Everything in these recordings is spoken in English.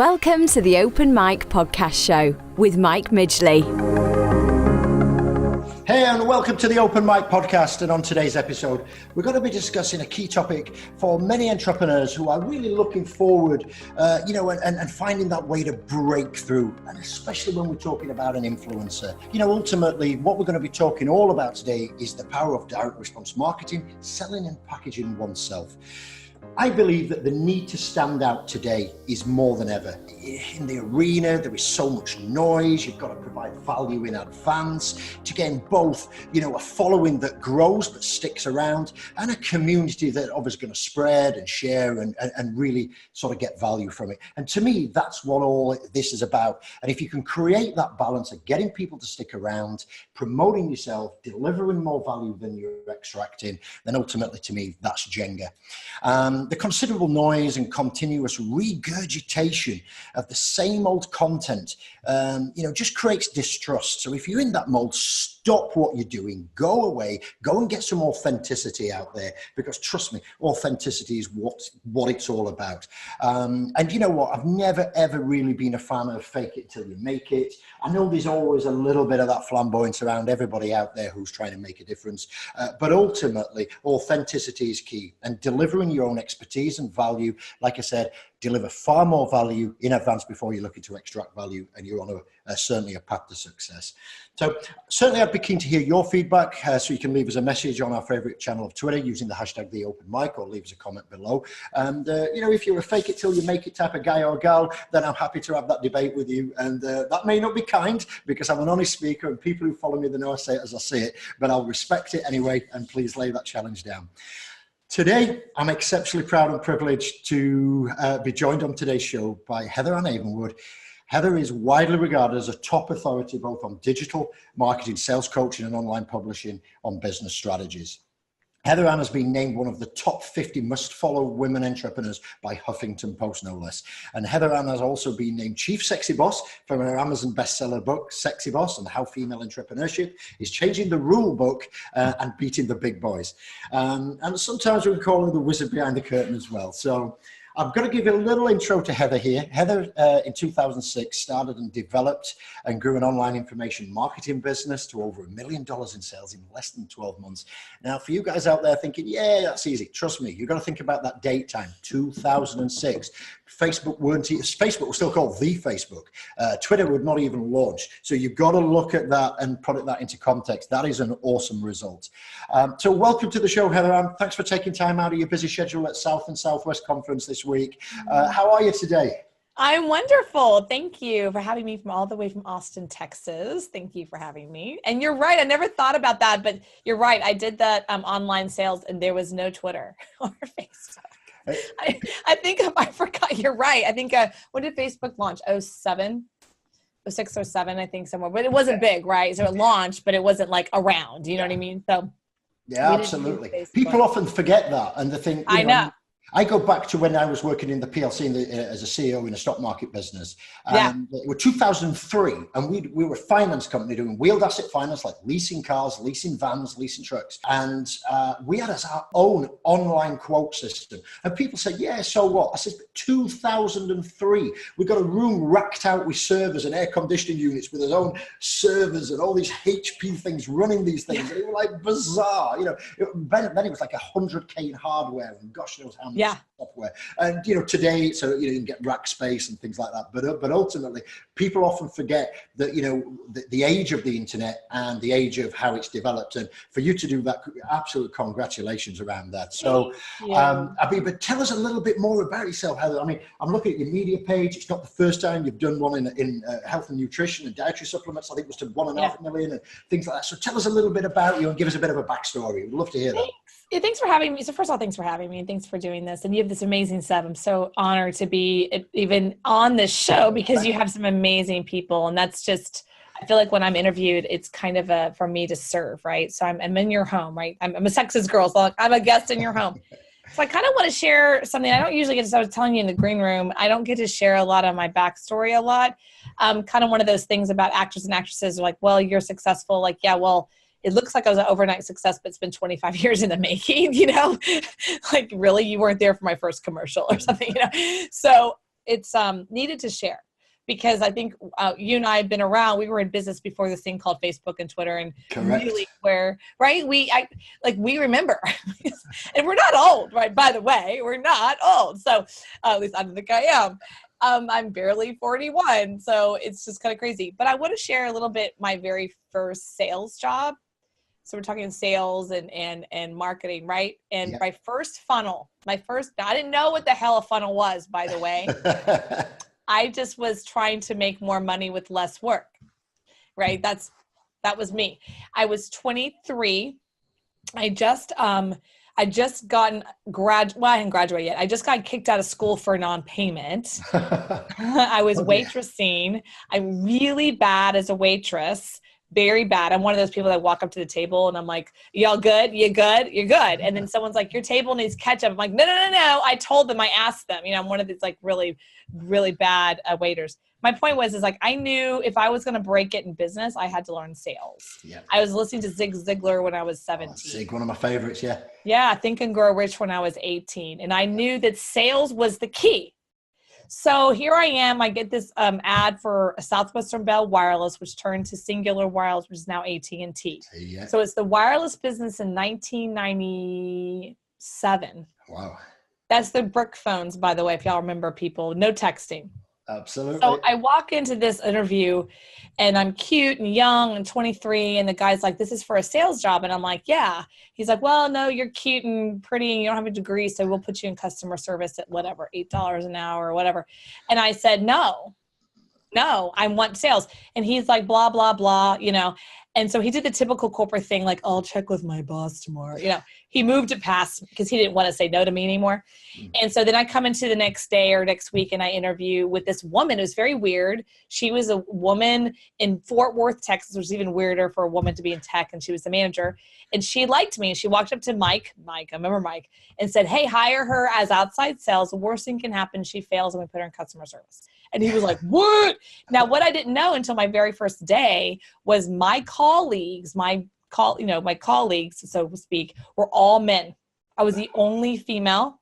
Welcome to the Open Mic Podcast Show with Mike Midgley. Hey, and welcome to the Open Mic Podcast. And on today's episode, we're going to be discussing a key topic for many entrepreneurs who are really looking forward, and finding that way to break through. And especially when we're talking about an influencer. Ultimately, what we're going to be talking all about today is the power of direct response marketing, selling and packaging oneself. I believe that the need to stand out today is more than ever. In the arena, there is so much noise. You've got to provide value in advance to gain both, a following that grows but sticks around and a community that obviously going to spread and share and really sort of get value from it. And to me, that's what all this is about. And if you can create that balance of getting people to stick around, promoting yourself, delivering more value than you're extracting, then ultimately to me, that's Jenga. The considerable noise and continuous regurgitation of the same old content, just creates distrust. So if you're in that mode, stop what you're doing, go away, go and get some authenticity out there, because trust me, authenticity is what it's all about. And you know what? I've never, ever really been a fan of fake it till you make it. I know there's always a little bit of that flamboyance around everybody out there who's trying to make a difference. But ultimately, authenticity is key, and delivering your own expertise and value, like I said, deliver far more value in advance before you're looking to extract value, and you're on certainly a path to success. So certainly I'd be keen to hear your feedback, so you can leave us a message on our favorite channel of Twitter using the hashtag #TheOpenMic, or leave us a comment below. And if you're a fake it till you make it type of guy or gal, then I'm happy to have that debate with you. And that may not be kind, because I'm an honest speaker, and people who follow me, they know I say it as I see it, but I'll respect it anyway, and please lay that challenge down. Today, I'm exceptionally proud and privileged to be joined on today's show by Heather Ann Havenwood. Heather is widely regarded as a top authority both on digital marketing, sales coaching, and online publishing on business strategies. Heather Ann has been named one of the top 50 must-follow women entrepreneurs by Huffington Post, no less. And Heather Ann has also been named Chief Sexy Boss from her Amazon bestseller book, Sexy Boss, and How Female Entrepreneurship is Changing the Rule Book and Beating the Big Boys. And sometimes we call her the wizard behind the curtain as well. So I've got to give you a little intro to Heather here. Heather, in 2006, started and developed and grew an online information marketing business to over $1 million in sales in less than 12 months. Now, for you guys out there thinking, yeah, that's easy, trust me, you've got to think about that date time, 2006. Facebook was still called the Facebook. Twitter would not even launch. So you've got to look at that and put that into context. That is an awesome result. So welcome to the show, Heather. Thanks for taking time out of your busy schedule at South and Southwest Conference this week. How are you today? I'm wonderful. Thank you for having me from all the way from Austin, Texas. Thank you for having me. And you're right. I never thought about that, but you're right. I did that online sales, and there was no Twitter or Facebook. I think I forgot. You're right. I think when did Facebook launch? 07, 06 or 07, I think, somewhere. But it wasn't big, right? So it launched, but it wasn't like around. You know what I mean? So yeah, absolutely. People often forget that, and they think, I know. I go back to when I was working in the PLC as a CEO in a stock market business. And it was 2003, and we were a finance company doing wheeled asset finance, like leasing cars, leasing vans, leasing trucks. And we had our own online quote system. And people said, yeah, so what? I said, 2003, we got a room racked out with servers and air conditioning units with our own servers and all these HP things running these things. And it was like bizarre. Then it was like 100K in hardware, and gosh knows how many. Software. And today, so you can get rack space and things like that, but ultimately people often forget that the age of the internet and the age of how it's developed, and for you to do that, absolute congratulations around that. So but tell us a little bit more about yourself, Heather. I mean, I'm looking at your media page. It's not the first time you've done one in health and nutrition and dietary supplements. I think it was to 1.5 million and things like that. So tell us a little bit about you and give us a bit of a backstory. We'd love to hear that. Yeah, thanks for having me. So first of all, thanks for having me, and thanks for doing this. And you have this amazing stuff. I'm so honored to be even on this show, because you have some amazing people. And that's just, I feel like when I'm interviewed, it's kind of for me to serve, right? So I'm in your home, right? I'm a Texas girl, so I'm a guest in your home. So I kind of want to share something. I don't usually get to, I was telling you in the green room, I don't get to share a lot of my backstory a lot. Kind of one of those things about actors and actresses are like, well, you're successful. Like, yeah, well, it looks like I was an overnight success, but it's been 25 years in the making, like really, you weren't there for my first commercial or something, So it's needed to share, because I think you and I have been around. We were in business before this thing called Facebook and Twitter, and Correct. really where, right? We remember, and we're not old, right? By the way, we're not old. So at least I don't think I am. I'm barely 41, so it's just kind of crazy. But I want to share a little bit my very first sales job. So we're talking sales and marketing, right? And my first funnel, I didn't know what the hell a funnel was, by the way. I just was trying to make more money with less work, right? That was me. I was 23. I hadn't graduated yet. I just got kicked out of school for non-payment. I was waitressing. I'm really bad as a waitress. Very bad. I'm one of those people that walk up to the table and I'm like, y'all good? You good? You're good. And then someone's like, your table needs ketchup. I'm like, no. I told them, I asked them, I'm one of these like really, really bad waiters. My point was, is like, I knew if I was going to break it in business, I had to learn sales. Yeah. I was listening to Zig Ziglar when I was 17. Zig, one of my favorites. Yeah. Yeah. Think and Grow Rich when I was 18. And I knew that sales was the key. So here I am. I get this ad for a Southwestern Bell Wireless, which turned to Singular Wireless, which is now AT&T. Yeah. So it's the wireless business in 1997. Wow. That's the brick phones, by the way, if y'all remember, people. No texting. Absolutely. So I walk into this interview and I'm cute and young and 23. And the guy's like, this is for a sales job. And I'm like, yeah. He's like, well, no, you're cute and pretty and you don't have a degree. So we'll put you in customer service at whatever, $8 an hour or whatever. And I said, no, I want sales. And he's like, blah, blah, blah, And so he did the typical corporate thing, like, I'll check with my boss tomorrow. He moved it past because he didn't want to say no to me anymore. And so then I come into the next day or next week and I interview with this woman. It was very weird. She was a woman in Fort Worth, Texas, which was even weirder for a woman to be in tech. And she was the manager. And she liked me. And she walked up to Mike, I remember Mike, and said, hey, hire her as outside sales. The worst thing can happen. She fails and we put her in customer service. And he was like, what? Now, what I didn't know until my very first day was my colleagues, my colleagues, so to speak, were all men. I was the only female.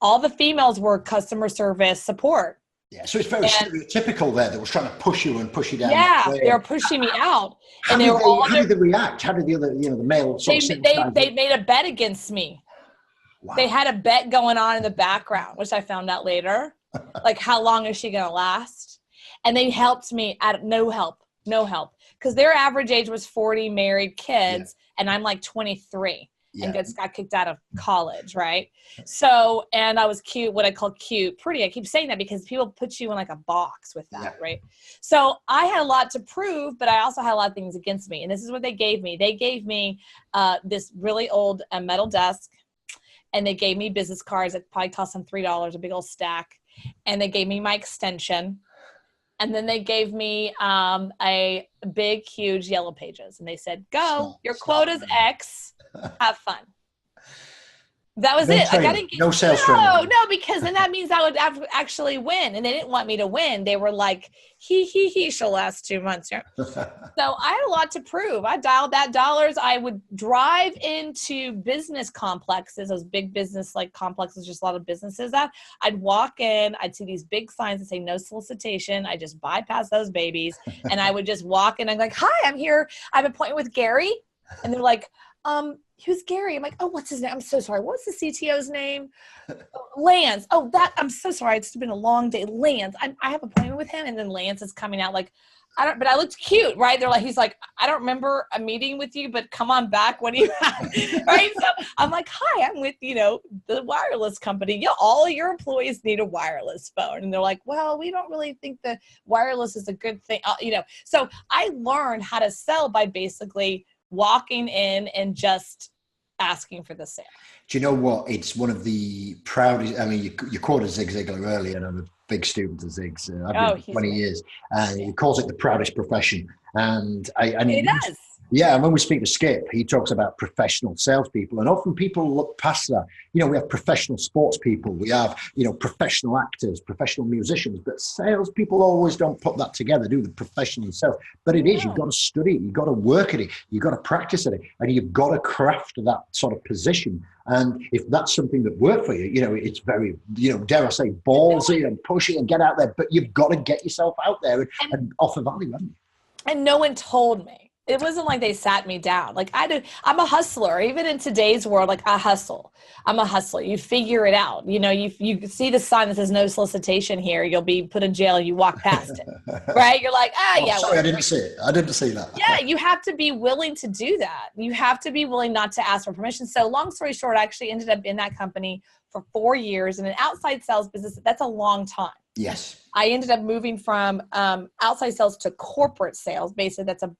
All the females were customer service support. Yeah, so it's very stereotypical there. They were trying to push you and push you down. Yeah, they were pushing me out. How did they react? How did the other, the male sort of they made a bet against me. Wow. They had a bet going on in the background, which I found out later. Like, how long is she going to last? And they helped me at no help, because their average age was 40, married, kids, and I'm like 23 and got kicked out of college, right? So, and I was cute, what I call cute, pretty. I keep saying that because people put you in like a box with that, right? So I had a lot to prove, but I also had a lot of things against me. And this is what they gave me. They gave me this really old metal desk, and they gave me business cards that probably cost them $3, a big old stack. And they gave me my extension. And then they gave me a big, huge yellow pages. And they said, go, your quota's X, have fun. That was it. Like, I didn't get, no sales training. No, because then that means I would actually win. And they didn't want me to win. They were like, she'll last 2 months. Yeah. So I had a lot to prove. I dialed that dollars. I would drive into business complexes, those big business like complexes, just a lot of businesses that I'd walk in, I'd see these big signs that say no solicitation. I just bypass those babies. And I would just walk in. I'm like, hi, I'm here. I have an appointment with Gary. And they're like, who's Gary? I'm like, oh, what's his name? I'm so sorry. What's the CTO's name? Lance. Oh, I'm so sorry. It's been a long day. Lance. I have an appointment with him. And then Lance is coming out like, but I looked cute, right? He's like, I don't remember a meeting with you, but come on back. What do you have? Right? So I'm like, hi, I'm with, the wireless company. All your employees need a wireless phone. And they're like, well, we don't really think the wireless is a good thing. So I learned how to sell by basically walking in and just asking for the sale. Do you know what? It's one of the proudest. I mean, you quoted Zig Ziglar earlier, and I'm a big student of Zig's. I've been 20 years. He calls it the proudest profession. And it does. Yeah, and when we speak to Skip, he talks about professional salespeople, and often people look past that. You know, we have professional sports people, we have, you know, professional actors, professional musicians, but salespeople always don't put that together, do the professional sales. But it is, you've got to study it, you've got to work at it, you've got to practice at it, and you've got to craft that sort of position. And if that's something that worked for you, you know, it's very, you know, dare I say, ballsy and pushy and get out there, but you've got to get yourself out there and offer value, haven't you? And no one told me. It wasn't like they sat me down. Like I'm a hustler. Even in today's world, like I hustle. I'm a hustler. You figure it out. You know, you see the sign that says no solicitation here, you'll be put in jail. You walk past it, right? You're like, yeah. Sorry, well, I didn't see it. I didn't see that. Yeah, you have to be willing to do that. You have to be willing not to ask for permission. So long story short, I actually ended up in that company for 4 years in an outside sales business. That's a long time. Yes. I ended up moving from outside sales to corporate sales. Basically, that's a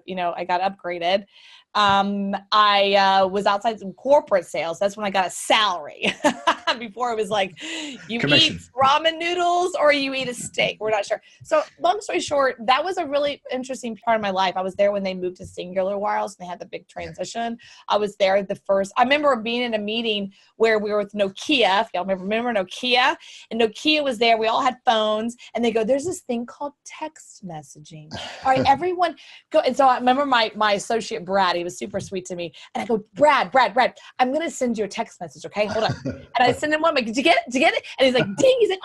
you know, I got upgraded. I was outside some corporate sales. That's when I got a salary. Before it was like, you Commission. eat ramen noodles or you eat a steak. We're not sure. So long story short, that was a really interesting part of my life. I was there when they moved to singular wireless and they had the big transition. I was there I remember being in a meeting where we were with Nokia. If y'all remember Nokia, and Nokia was there. We all had phones and they go, there's this thing called text messaging. All right, everyone go. And so I remember my associate, Brad, he was super sweet to me. And I go, Brad, I'm going to send you a text message. Okay, hold on. And I send him one. I'm like, did you get it? And he's like, ding. He's like,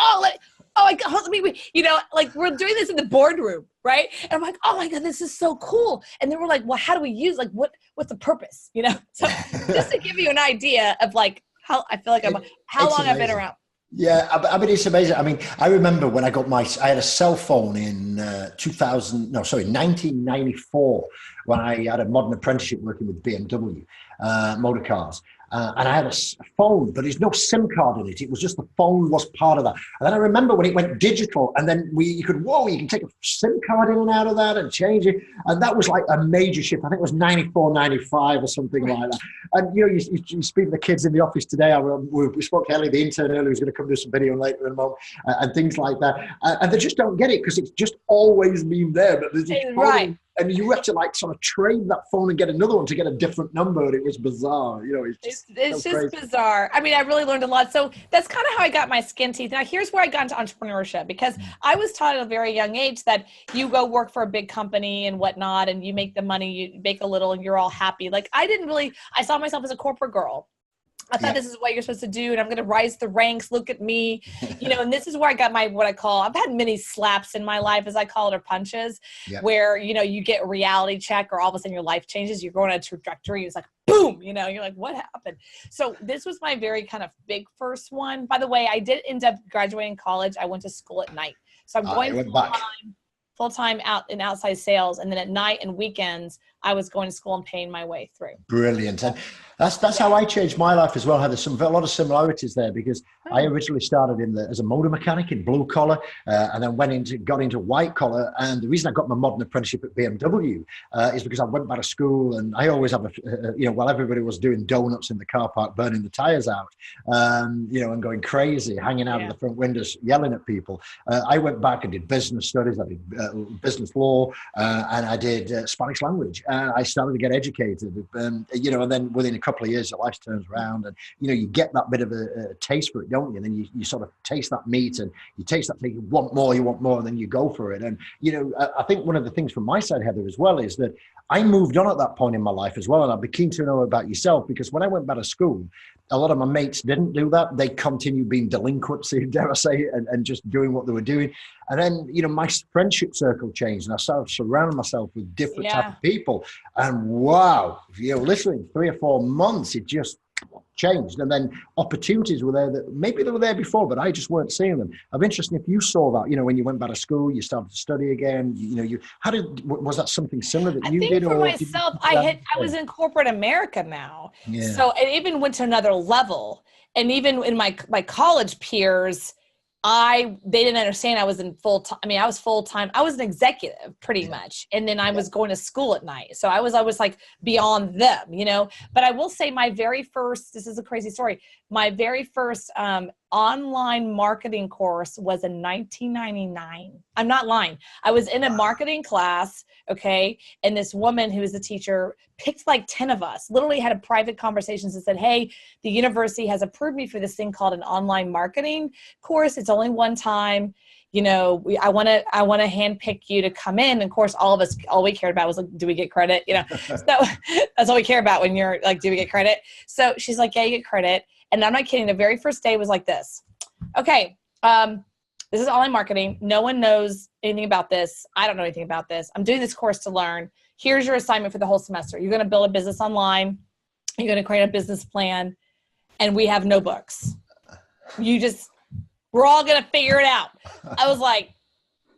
let me, you know, like we're doing this in the boardroom. Right. And I'm like, oh my God, this is so cool. And then we're like, well, how do we use, like, what's the purpose? You know, so just to give you an idea of like how I feel like how long I've been around. Yeah, I mean, it's amazing. I mean, I remember when I had a cell phone in 1994, when I had a modern apprenticeship working with BMW motor cars. And I had a phone, but there's no SIM card in it. It was just the phone was part of that. And then I remember when it went digital, and then you can take a SIM card in and out of that and change it. And that was like a major shift. I think it was 94, 95 or something like that. And, you know, you speak to the kids in the office today. We spoke to Ellie, the intern earlier, who's going to come do some video later in a moment, and things like that. And they just don't get it because it's just always been there. But there's this right. And you have to like sort of trade that phone and get another one to get a different number. It was bizarre, you know. It's just bizarre. I mean, I really learned a lot. So that's kind of how I got my skin teeth. Now, here's where I got into entrepreneurship, because I was taught at a very young age that you go work for a big company and whatnot, and you make the money, you make a little, and you're all happy. Like I saw myself as a corporate girl. I thought this is what you're supposed to do, and I'm going to rise the ranks. Look at me, you know. And this is where I got I've had many slaps in my life, as I call it, or punches, where, you know, you get a reality check, or all of a sudden your life changes. You're going on a trajectory. It's like, boom, you know, you're like, what happened? So this was my very kind of big first one. By the way, I did end up graduating college. I went to school at night. So I'm going full-time out in outside sales. And then at night and weekends, I was going to school and paying my way through. Brilliant. And that's how I changed my life as well. There's a lot of similarities there, because I originally started as a motor mechanic in blue collar, and then got into white collar. And the reason I got my modern apprenticeship at BMW is because I went back to school, and I always have while everybody was doing donuts in the car park, burning the tires out, you know, and going crazy, hanging out of the front windows, yelling at people. I went back and did business studies. I did business law, and I did Spanish language. I started to get educated, you know, and then within a couple of years, your life turns around, and, you know, you get that bit of a taste for it, don't you? And then you sort of taste that meat, and you taste that thing, you want more, and then you go for it. And, you know, I think one of the things from my side, Heather, as well, is that I moved on at that point in my life as well. And I'd be keen to know about yourself, because when I went back to school, a lot of my mates didn't do that. They continued being delinquents, dare I say, and just doing what they were doing. And then, you know, my friendship circle changed, and I started surrounding myself with different type of people. And wow, you know, literally in 3 or 4 months, it just changed. And then opportunities were there that maybe they were there before, but I just weren't seeing them. I'm interested if you saw that, you know, when you went back to school, you started to study again, you know, was that something similar that you did? For myself, I was in corporate America now. Yeah. So it even went to another level. And even in my college peers, they didn't understand I was in full time. I mean, I was full time. I was an executive pretty much. And then I was going to school at night. So I was like beyond them, you know, but I will say this is a crazy story. My very first online marketing course was in 1999. I'm not lying. I was in a marketing class, okay, and this woman who was the teacher picked like 10 of us, literally had a private conversations and said, hey, the university has approved me for this thing called an online marketing course. It's only one time. You know, I want to handpick you to come in. And of course, all of us, all we cared about was like, do we get credit? You know, so that's all we care about when you're like, do we get credit? So she's like, yeah, you get credit. And I'm not kidding. The very first day was like this. Okay. This is online marketing. No one knows anything about this. I don't know anything about this. I'm doing this course to learn. Here's your assignment for the whole semester. You're going to build a business online. You're going to create a business plan. And we have no books. We're all going to figure it out. I was like,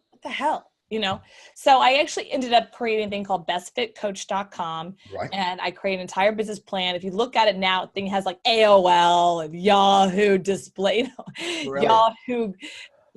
what the hell? You know? So I actually ended up creating a thing called bestfitcoach.com. Right. And I created an entire business plan. If you look at it now, the thing has like AOL and Yahoo display, Yahoo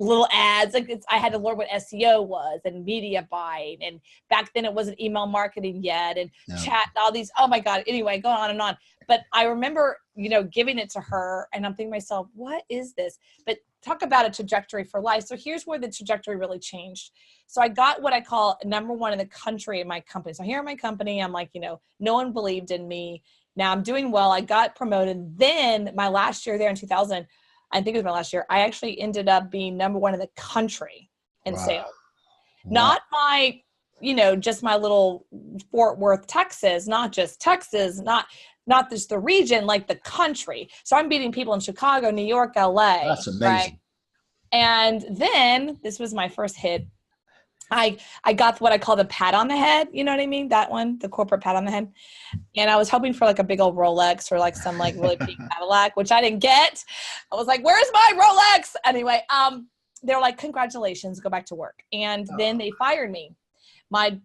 little ads. Like I had to learn what SEO was and media buying. And back then it wasn't email marketing yet and chat and all these. Oh my God. Anyway, going on and on. But I remember, you know, giving it to her and I'm thinking to myself, what is this? But talk about a trajectory for life. So here's where the trajectory really changed. So I got what I call number one in the country in my company. So here in my company, I'm like, you know, no one believed in me. Now I'm doing well. I got promoted. Then my last year there in 2000, I think it was my last year, I actually ended up being number one in the country in sales. Not my, you know, just my little Fort Worth, Texas, not just Texas, not just the region, like the country. So I'm beating people in Chicago, New York, LA. That's amazing. Right? And then this was my first hit. I got what I call the pat on the head. You know what I mean? That one, the corporate pat on the head. And I was hoping for like a big old Rolex or like some like really big Cadillac, which I didn't get. I was like, where's my Rolex? Anyway, they were like, congratulations, go back to work. And then they fired me. My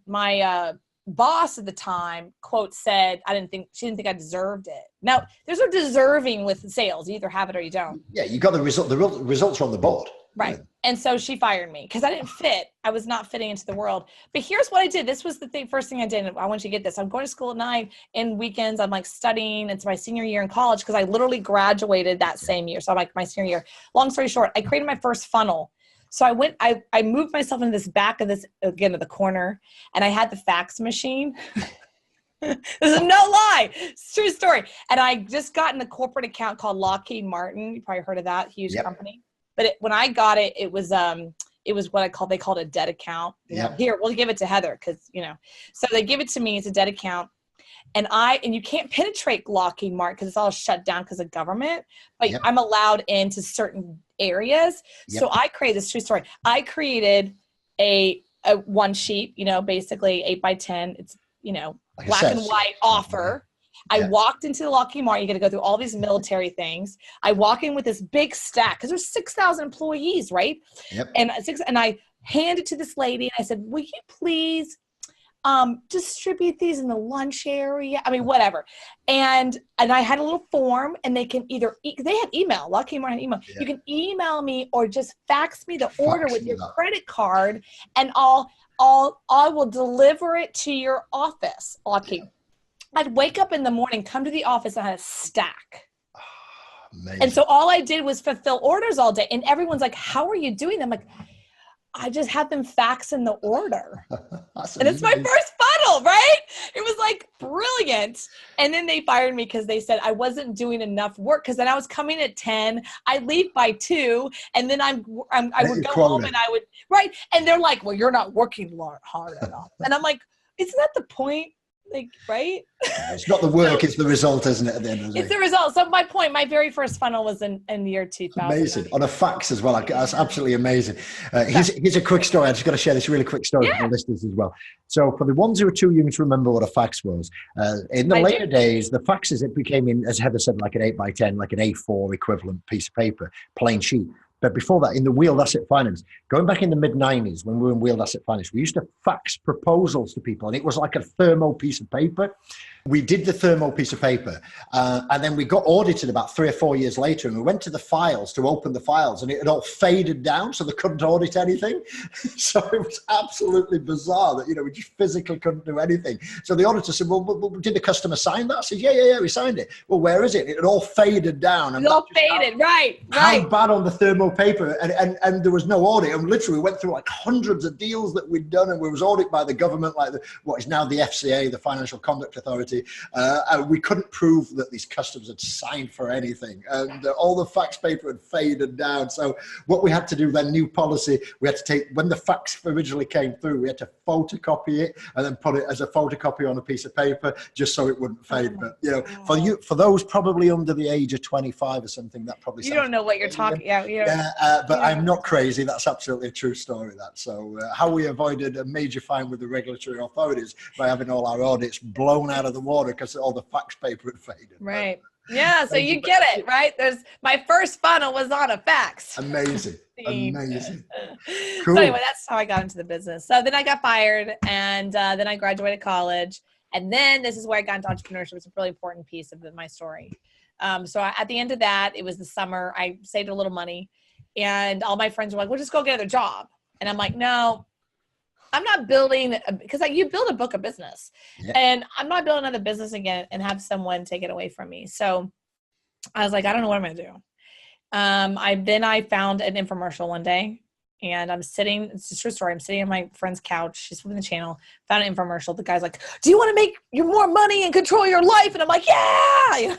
boss at the time, quote, said, she didn't think I deserved it. Now, there's no deserving with sales. You either have it or you don't. Yeah, you got the result. The results are on the board. Right. And so she fired me because I didn't fit. I was not fitting into the world. But here's what I did. This was the first thing I did. I want you to get this. I'm going to school at night and weekends. I'm like studying. It's my senior year in college because I literally graduated that same year. So I'm like my senior year. Long story short, I created my first funnel. So I moved myself into this back of this, again, of the corner, and I had the fax machine. This is no lie. It's a true story. And I just got in a corporate account called Lockheed Martin. You probably heard of that huge company. But when I got it, it was what they called a dead account. Here, we'll give it to Heather because, you know, so they give it to me as a dead account. And you can't penetrate Lockheed Martin because it's all shut down because of government, but I'm allowed into certain areas. So I created this true story. I created a one sheet, you know, basically 8x10. It's, you know, like black and white offer. I walked into the Lockheed Martin. You got to go through all these military things. I walk in with this big stack because there's 6,000 employees, right? And I handed it to this lady and I said, will you please distribute these in the lunch area? I mean, whatever. And I had a little form and they can either, they had email, Lockheed Martin email. You can email me or just fax me the order with your credit card and I will deliver it to your office, Lockheed. I'd wake up in the morning, come to the office, and I had a stack. Amazing. And so all I did was fulfill orders all day. And everyone's like, how are you doing them? I'm like, I just had them fax in the order. And it's my first funnel, right? It was like brilliant. And then they fired me because they said I wasn't doing enough work. Because then I was coming at 10, I'd leave by 2, and then I would go home and I would, right? And they're like, well, you're not working hard enough. And I'm like, isn't that the point? Like, right? It's not the work, it's the result, isn't it, at the end of the day? It's the result. So my point, my very first funnel was in the year 2000. Amazing. On a fax as well. That's absolutely amazing. Here's a quick story. I just got to share this really quick story with the listeners as well. So for the ones who are too young to remember what a fax was, in the later days, the faxes, it became, as Heather said, like an 8x10, like an A4 equivalent piece of paper, plain sheet. But before that, in the Wheeled Asset Finance, going back in the mid-90s, when we were in Wheeled Asset Finance, we used to fax proposals to people, and it was like a thermo piece of paper. We did the thermal piece of paper, and then we got audited about 3 or 4 years later, and we went to the files to open the files, and it had all faded down, so they couldn't audit anything. So it was absolutely bizarre that, we just physically couldn't do anything. So the auditor said, well, did the customer sign that? I said, yeah, we signed it. Well, where is it? It had all faded down. And it all faded, right. How bad on the thermal paper, and there was no audit, and literally we went through like hundreds of deals that we'd done, and we was audited by the government, like what is now the FCA, the Financial Conduct Authority. And we couldn't prove that these customers had signed for anything, and all the fax paper had faded down. So what we had to do then, new policy, we had to take, when the fax originally came through, we had to photocopy it and then put it as a photocopy on a piece of paper just so it wouldn't fade. But for those probably under the age of 25 or something, that probably you don't know what you're talking. But I'm not crazy. That's absolutely a true story. That so how we avoided a major fine with the regulatory authorities by having all our audits blown out of the water because all the fax paper had faded. Right. Yeah. So you get it, right? My first funnel was on a fax. Amazing. Cool. So anyway, that's how I got into the business. So then I got fired, and then I graduated college. And then this is where I got into entrepreneurship. It's a really important piece of my story. So at the end of that, it was the summer. I saved a little money, and all my friends were like, well, just go get another job. And I'm like, no, I'm not building, because you build a book of business, and I'm not building another business again and have someone take it away from me. So I was like, I don't know what I'm going to do. I found an infomercial one day, and it's a true story. I'm sitting on my friend's couch. She's flipping the channel, found an infomercial. The guy's like, do you want to make more money and control your life? And I'm like, yeah.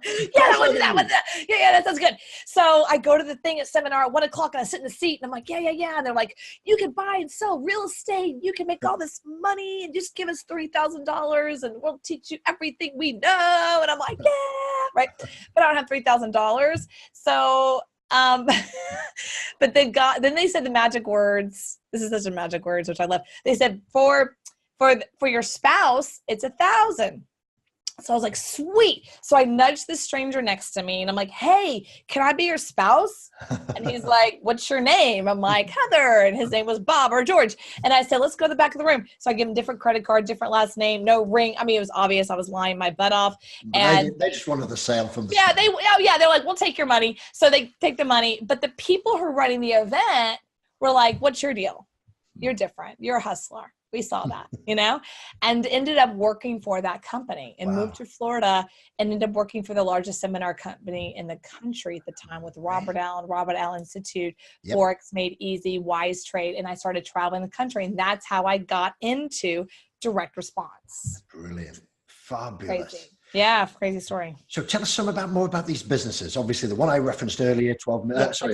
Yeah, we'll do that. Yeah, that sounds good. So I go to the thing at seminar at 1:00, and I sit in the seat, and I'm like, yeah. And they're like, you can buy and sell real estate. You can make all this money, and just give us $3,000, and we'll teach you everything we know. And I'm like, yeah, right. But I don't have $3,000. So, but then they said the magic words. This is such a magic words, which I love. They said for your spouse, it's 1,000. So I was like, sweet. So I nudged this stranger next to me, and I'm like, hey, can I be your spouse? And he's like, what's your name? I'm like, Heather. And his name was Bob or George. And I said, let's go to the back of the room. So I give him different credit card, different last name, no ring. I mean, it was obvious I was lying my butt off. And they just wanted the sale from the start. They're like, we'll take your money. So they take the money. But the people who are running the event were like, what's your deal? You're different. You're a hustler. We saw that, and ended up working for that company, and moved to Florida, and ended up working for the largest seminar company in the country at the time, with Robert Allen Institute, Forex Made Easy, Wise Trade. And I started traveling the country, and that's how I got into direct response. Brilliant. Fabulous. Crazy. Yeah, crazy story. So tell us more about these businesses. Obviously, the one I referenced earlier, $1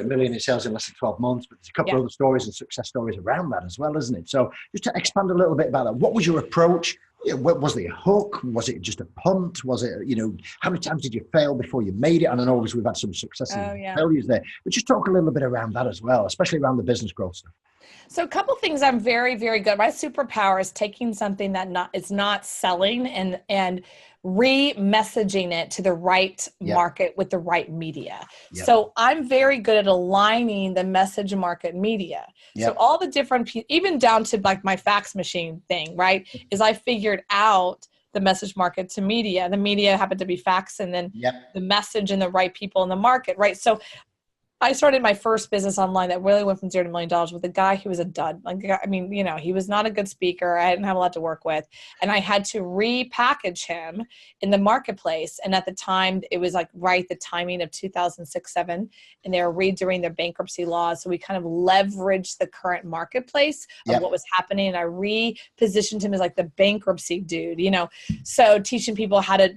million in sales in less than 12 months, but there's a couple of other stories and success stories around that as well, isn't it? So just to expand a little bit about that, what was your approach? Was it a hook? Was it just a punt? Was it, how many times did you fail before you made it? And I know obviously we've had some successes and failures there, but just talk a little bit around that as well, especially around the business growth stuff. So a couple things I'm very, very good. My superpower is taking something that is not selling and re-messaging it to the right market with the right media. So I'm very good at aligning the message market media. So all the different, even down to like my fax machine thing, right, is I figured out the message market to media. The media happened to be fax, and then the message and the right people in the market, right? So I started my first business online that really went from $0 to $1 million with a guy who was a dud. He was not a good speaker. I didn't have a lot to work with. And I had to repackage him in the marketplace. And at the time, it was like the timing of 2006, 2007, and they were redoing their bankruptcy laws. So we kind of leveraged the current marketplace of what was happening. And I repositioned him as like the bankruptcy dude, so teaching people how to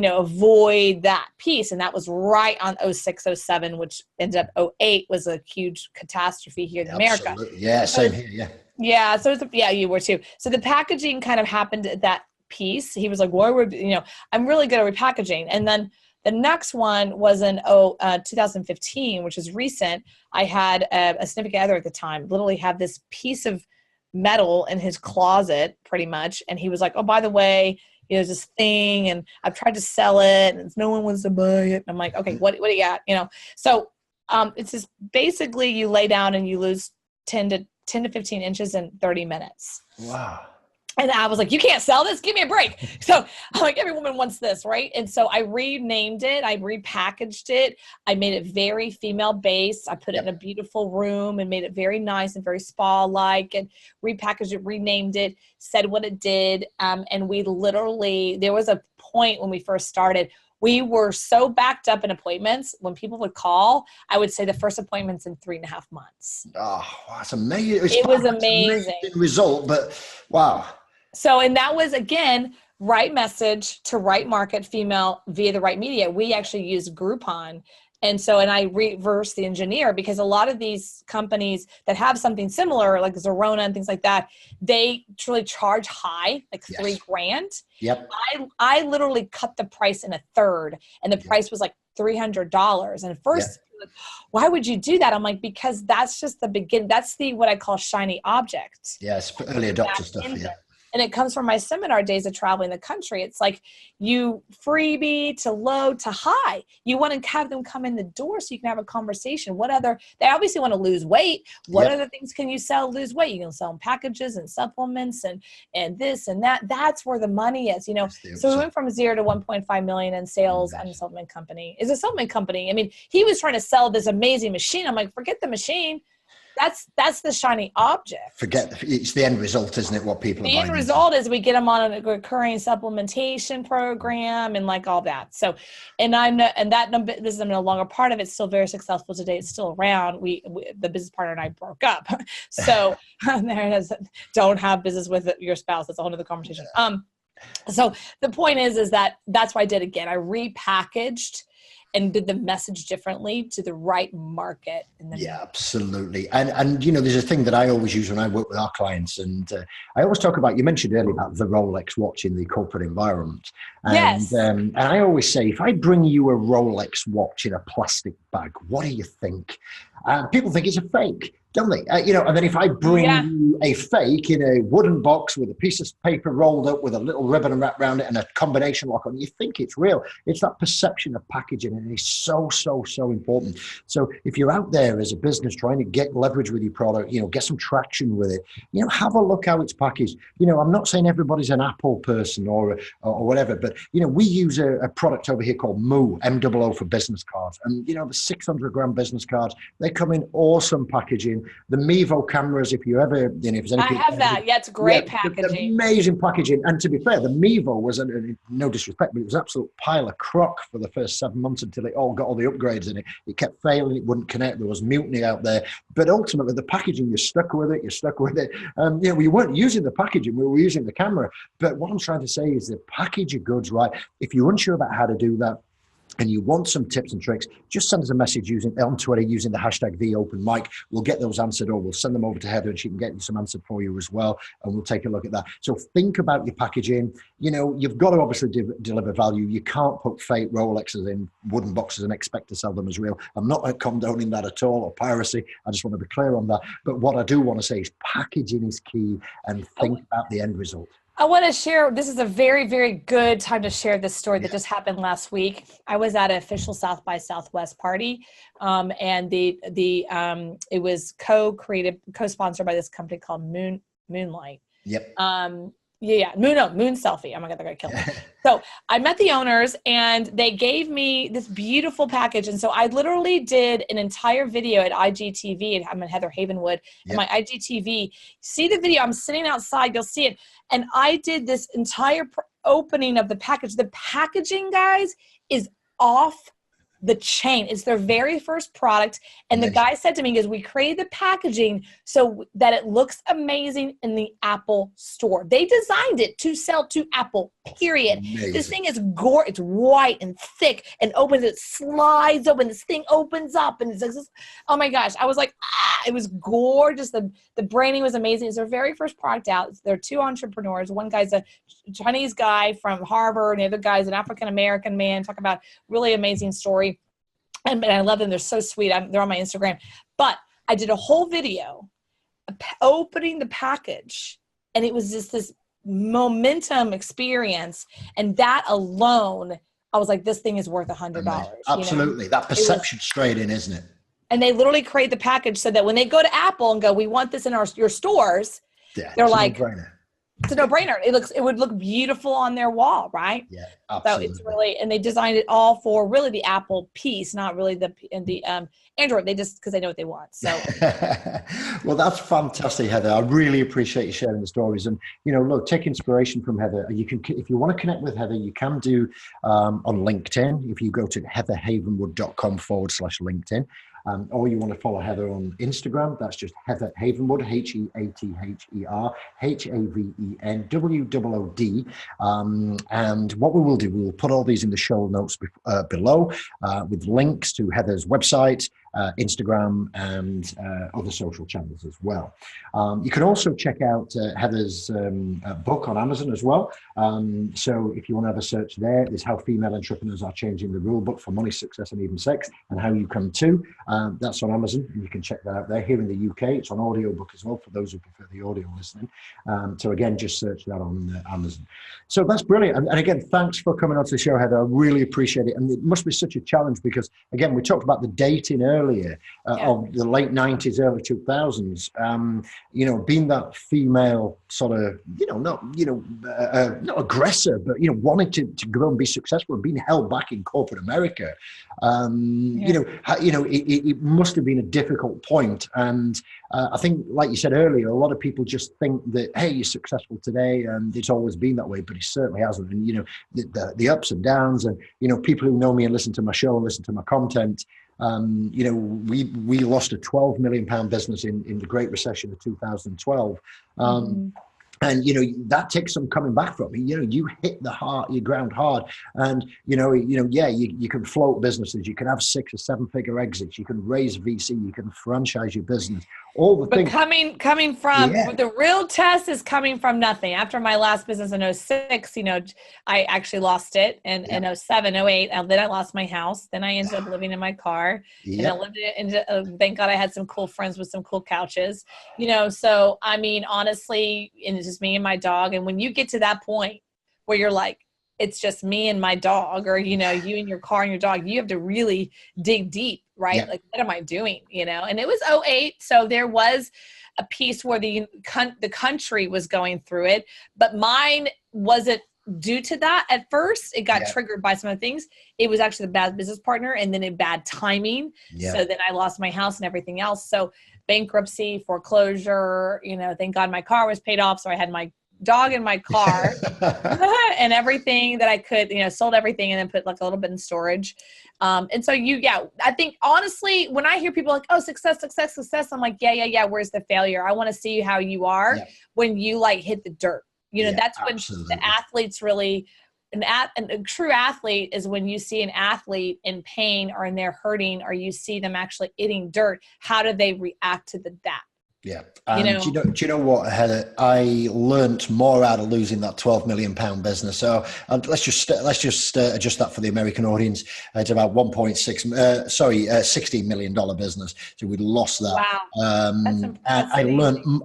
avoid that piece. And that was right on 06, 07, which ended up 08 was a huge catastrophe here in America. Yeah, same here. Yeah. So you were too. So the packaging kind of happened at that piece. He was like, I'm really good at repackaging. And then the next one was in 2015, which is recent. I had a significant other at the time, literally had this piece of metal in his closet pretty much. And he was like, oh, by the way, there's this thing, and I've tried to sell it, and no one wants to buy it. And I'm like, okay, what do you got? So it's just basically you lay down and you lose 10 to 15 inches in 30 minutes. Wow. And I was like, you can't sell this? Give me a break. So I'm like, every woman wants this, right? And so I renamed it. I repackaged it. I made it very female-based. I put it in a beautiful room and made it very nice and very spa-like, and repackaged it, renamed it, said what it did. And we literally, there was a point when we first started, we were so backed up in appointments. When people would call, I would say the first appointment's in 3.5 months. Oh, that's amazing. It was amazing. Result, but wow. So, and that was, again, right message to right market female via the right media. We actually used Groupon. And so, and I reverse the engineer, because a lot of these companies that have something similar, like Zerona and things like that, they truly charge high, like $3,000. Yep. I literally cut the price in a third, and the price was like $300. And first, like, why would you do that? I'm like, because that's just the beginning. That's the, what I call shiny object. Yes. Early adopter stuff. Yeah. And it comes from my seminar days of traveling the country. It's like you freebie to low to high. You want to have them come in the door so you can have a conversation. What other, they obviously want to lose weight. What other things can you sell, lose weight? You can sell them packages and supplements and this and that. That's where the money is, you know. So we went from 0 to 1.5 million in sales on a supplement company. It's a supplement company. I mean, he was trying to sell this amazing machine. I'm like, forget the machine. That's the shiny object. It's the end result, isn't it? What people are buying. The end result is we get them on a recurring supplementation program and like all that. So, and this is no longer part of it. It's still very successful today. It's still around. We the business partner and I broke up. So there it is. Don't have business with your spouse. That's a whole other conversation. So the point is that's what I did again. I repackaged and did the message differently to the right market. Yeah, absolutely. And you know, there's a thing that I always use when I work with our clients, and I always talk about, you mentioned earlier about the Rolex watch in the corporate environment. And, and I always say, if I bring you a Rolex watch in a plastic bag, what do you think? People think it's a fake, don't they? You know, and then if I bring you a fake in a wooden box with a piece of paper rolled up with a little ribbon wrapped around it and a combination lock on, you think it's real. It's that perception of packaging, and it's so important. So if you're out there as a business trying to get leverage with your product, you know, get some traction with it, you know, have a look how it's packaged. You know, I'm not saying everybody's an Apple person or whatever, but, you know, we use a product over here called MOO, MOO for business cards. And, you know, the 600-gram business cards, they come in awesome packaging. The Mevo cameras, if you ever, you know, if there's anything. I have that. Yeah, it's great packaging. Amazing packaging. And to be fair, the Mevo was, no disrespect, but it was an absolute pile of crock for the first 7 months until it all got all the upgrades in it. It kept failing. It wouldn't connect. There was mutiny out there. But ultimately, the packaging, you're stuck with it. You know, we weren't using the packaging. We were using the camera. But what I'm trying to say is the package your goods right. If you're unsure about how to do that, and you want some tips and tricks, just send us a message on Twitter using the hashtag #TheOpenMic. We'll get those answered, or we'll send them over to Heather and she can get you some answered for you as well. And we'll take a look at that. So think about your packaging. You know, you've got to obviously deliver value. You can't put fake Rolexes in wooden boxes and expect to sell them as real. I'm not condoning that at all, or piracy. I just want to be clear on that. But what I do want to say is packaging is key, and think about the end result. I want to share, this is a very, very good time to share this story that just happened last week. I was at an official South by Southwest party, and it was co-sponsored by this company called Moonlight. Yep. Moon Selfie. Oh my God, they're gonna kill me. So I met the owners, and they gave me this beautiful package. And so I literally did an entire video at IGTV. I'm at Heather Havenwood, and my IGTV. See the video? I'm sitting outside. You'll see it. And I did this entire opening of the package. The packaging, guys, is off the chain. It's their very first product. And the guy said to me, we created the packaging so that it looks amazing in the Apple store. They designed it to sell to Apple, period. Amazing. This thing is gorgeous. It's white and thick and opens. It slides open. This thing opens up. And it's like, oh my gosh. I was like, it was gorgeous. The branding was amazing. It's their very first product out. They're two entrepreneurs. One guy's a Chinese guy from Harvard, and the other guy's an African-American man. Talk about really amazing story. And I love them. They're so sweet. They're on my Instagram. But I did a whole video opening the package, and it was just this momentum experience. And that alone, I was like, this thing is worth $100. Absolutely. You know? That perception straight in, isn't it? And they literally create the package so that when they go to Apple and go, we want this in your stores, they're like, it's a no-brainer. It would look beautiful on their wall, right? Yeah, absolutely. So it's really, and they designed it all for really the Apple piece, not really the Android. They just, because they know what they want. So well, that's fantastic, Heather. I really appreciate you sharing the stories. And look, take inspiration from Heather. You can, if you want to connect with Heather, you can do on LinkedIn. If you go to heatherhavenwood.com/LinkedIn. Or you want to follow Heather on Instagram, that's just Heather Havenwood, HeatherHavenwood. And what we will do, we will put all these in the show notes below with links to Heather's website, Instagram, and other social channels as well. You can also check out Heather's book on Amazon as well. So if you want to have a search there, there's How Female Entrepreneurs Are Changing the Rule Book for Money, Success, and Even Sex, and How You Come To. That's on Amazon, and you can check that out there. Here in the UK, it's on audiobook as well for those who prefer the audio listening. So again, just search that on Amazon. So that's brilliant. And again, thanks for coming on to the show, Heather. I really appreciate it. And it must be such a challenge because, again, we talked about the dating earlier of the late 90s, early 2000s. Being that female sort of, not aggressor, but, wanting to go and be successful and being held back in corporate America. It must have been a difficult point. And I think, like you said earlier, a lot of people just think that, hey, you're successful today and it's always been that way, but it certainly hasn't. And, the ups and downs and, people who know me and listen to my show and listen to my content, we lost a £12 million business in the Great Recession of 2012. And, that takes some coming back from. You hit your ground hard and, you can float businesses. You can have 6 or 7 figure exits. You can raise VC. You can franchise your business. All the things. But coming from the real test is coming from nothing. After my last business in 06, I actually lost it in 07, 08. And then I lost my house. Then I ended up living in my car. And I lived in, thank God I had some cool friends with some cool couches, so I mean, honestly, and it's just me and my dog. And when you get to that point where you're like, it's just me and my dog, or, you and your car and your dog, you have to really dig deep, right? Yeah. Like, what am I doing? And it was 08. So there was a piece where the country was going through it, but mine wasn't due to that. At first, it got triggered by some of the things. It was actually the bad business partner and then a bad timing. Yeah. So then I lost my house and everything else. So bankruptcy, foreclosure, thank God my car was paid off. So I had my dog in my car and everything that I could, sold everything and then put like a little bit in storage. And so I think honestly, when I hear people like, oh, success, I'm like, yeah. Where's the failure? I want to see how you are when you like hit the dirt. That's when the athletes really, a true athlete is when you see an athlete in pain or in they're hurting, or you see them actually eating dirt. How do they react to that? Yeah. Do you know what, Heather? I learnt more out of losing that £12 million business. So let's just adjust that for the American audience. It's about $16 million business. So we lost that. Wow. That's and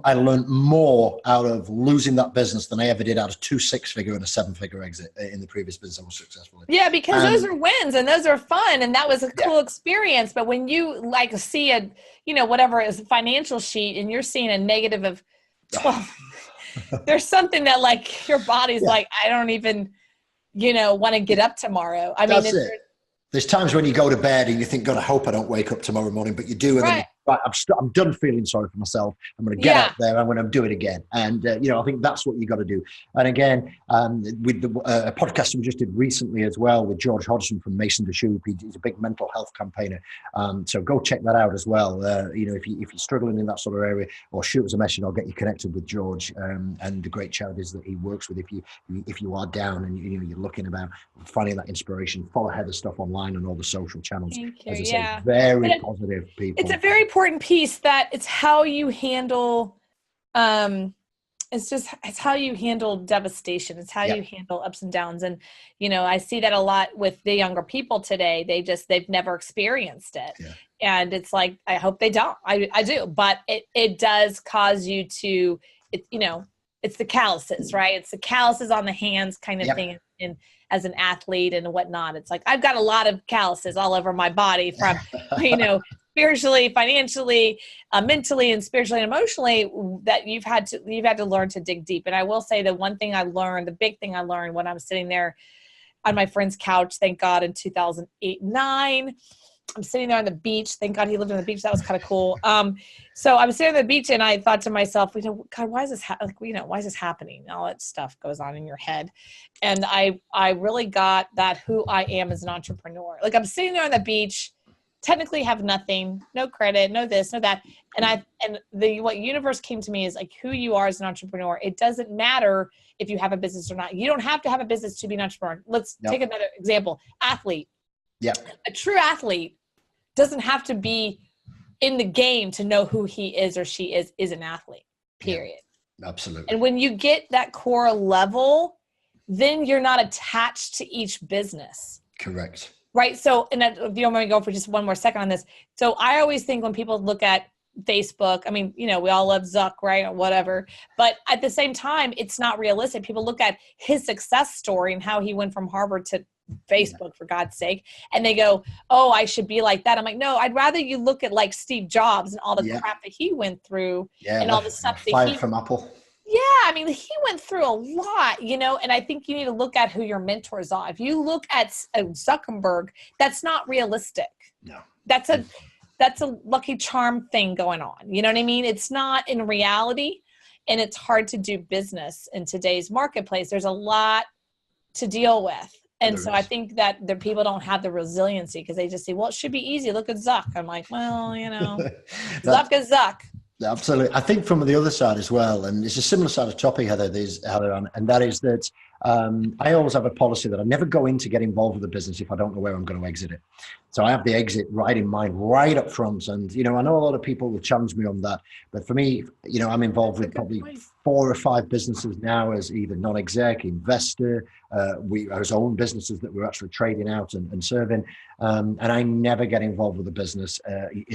I learned more out of losing that business than I ever did out of 2 6-figure and a 7-figure exit in the previous business I was successful in. Yeah, because those are wins and those are fun. And that was a cool experience. But when you like see whatever is a financial sheet and you're seeing a negative of 12, there's something that like your body's like, I don't even, want to get up tomorrow. I mean, there's times when you go to bed and you think, God, I hope I don't wake up tomorrow morning, but you do. And then I'm done feeling sorry for myself. I'm going to get out there. I'm going to do it again. And, I think that's what you got to do. And again, with the podcast we just did recently as well with George Hodgson from Mason to Shoop, he's a big mental health campaigner. So go check that out as well. If you're struggling in that sort of area, or shoot us a message, I'll get you connected with George and the great charities that he works with. If you are down and you're looking about finding that inspiration, follow Heather's stuff online and all the social channels. As I say, very positive people. It's a very important piece that it's how you handle it's how you handle devastation. It's how you handle ups and downs. And I see that a lot with the younger people today. They've never experienced it. And it's like, I hope they don't. I do, but it does cause you to it's the calluses, right? It's the calluses on the hands kind of thing. And as an athlete and whatnot, it's like, I've got a lot of calluses all over my body from, spiritually, financially, mentally, and spiritually and emotionally, that you've had to learn to dig deep. And I will say the one thing I learned, the big thing I learned when I'm sitting there on my friend's couch, thank God, in 2008, 9. I'm sitting there on the beach. Thank God he lived on the beach. That was kind of cool. So I was sitting on the beach and I thought to myself, God, why is this why is this happening? All that stuff goes on in your head. And I really got that who I am as an entrepreneur. Like I'm sitting there on the beach, technically have nothing, no credit, no this, no that. And what universe came to me is like who you are as an entrepreneur. It doesn't matter if you have a business or not. You don't have to have a business to be an entrepreneur. Let's take another example. Athlete. Yeah. A true athlete doesn't have to be in the game to know who he is or she is an athlete, period. Yeah, absolutely. And when you get that core level, then you're not attached to each business. Correct. Right. So, and if you don't want me to go for just one more second on this. So I always think when people look at Facebook, I mean, we all love Zuck, right? Or whatever. But at the same time, it's not realistic. People look at his success story and how he went from Harvard to Facebook, for God's sake. And they go, oh, I should be like that. I'm like, no, I'd rather you look at like Steve Jobs and all the crap that he went through and all the stuff that fired from Apple. Yeah, I mean, he went through a lot, and I think you need to look at who your mentors are. If you look at Zuckerberg, that's not realistic. No. That's a Lucky Charm thing going on. You know what I mean? It's not in reality, and it's hard to do business in today's marketplace. There's a lot to deal with. And so I think that the people don't have the resiliency because they just say, well, it should be easy. Look at Zuck. I'm like, well, Zuck is Zuck. Absolutely. I think from the other side as well, and it's a similar side of topic, Heather, and that is that I always have a policy that I never go in to get involved with the business if I don't know where I'm going to exit it. So I have the exit right in mind, right up front. And, I know a lot of people will challenge me on that. But for me, I'm involved with probably 4 or 5 businesses now as either non-exec, investor. We as own businesses that we're actually trading out and serving. And I never get involved with the business,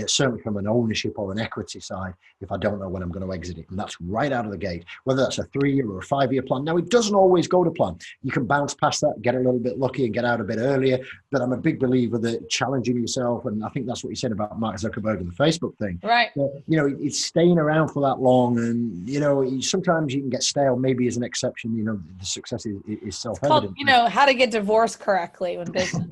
certainly from an ownership or an equity side, if I don't know when I'm going to exit it. And that's right out of the gate, whether that's a 3-year or a 5-year plan. Now, it doesn't always go to plan. You can bounce past that, get a little bit lucky and get out a bit earlier. But I'm a big believer that challenging yourself, and I think that's what you said about Mark Zuckerberg and the Facebook thing. Right. But, it's staying around for that long. And, sometimes you can get stale, maybe as an exception. The success is self-evident. It's called, how to get divorced correctly when business.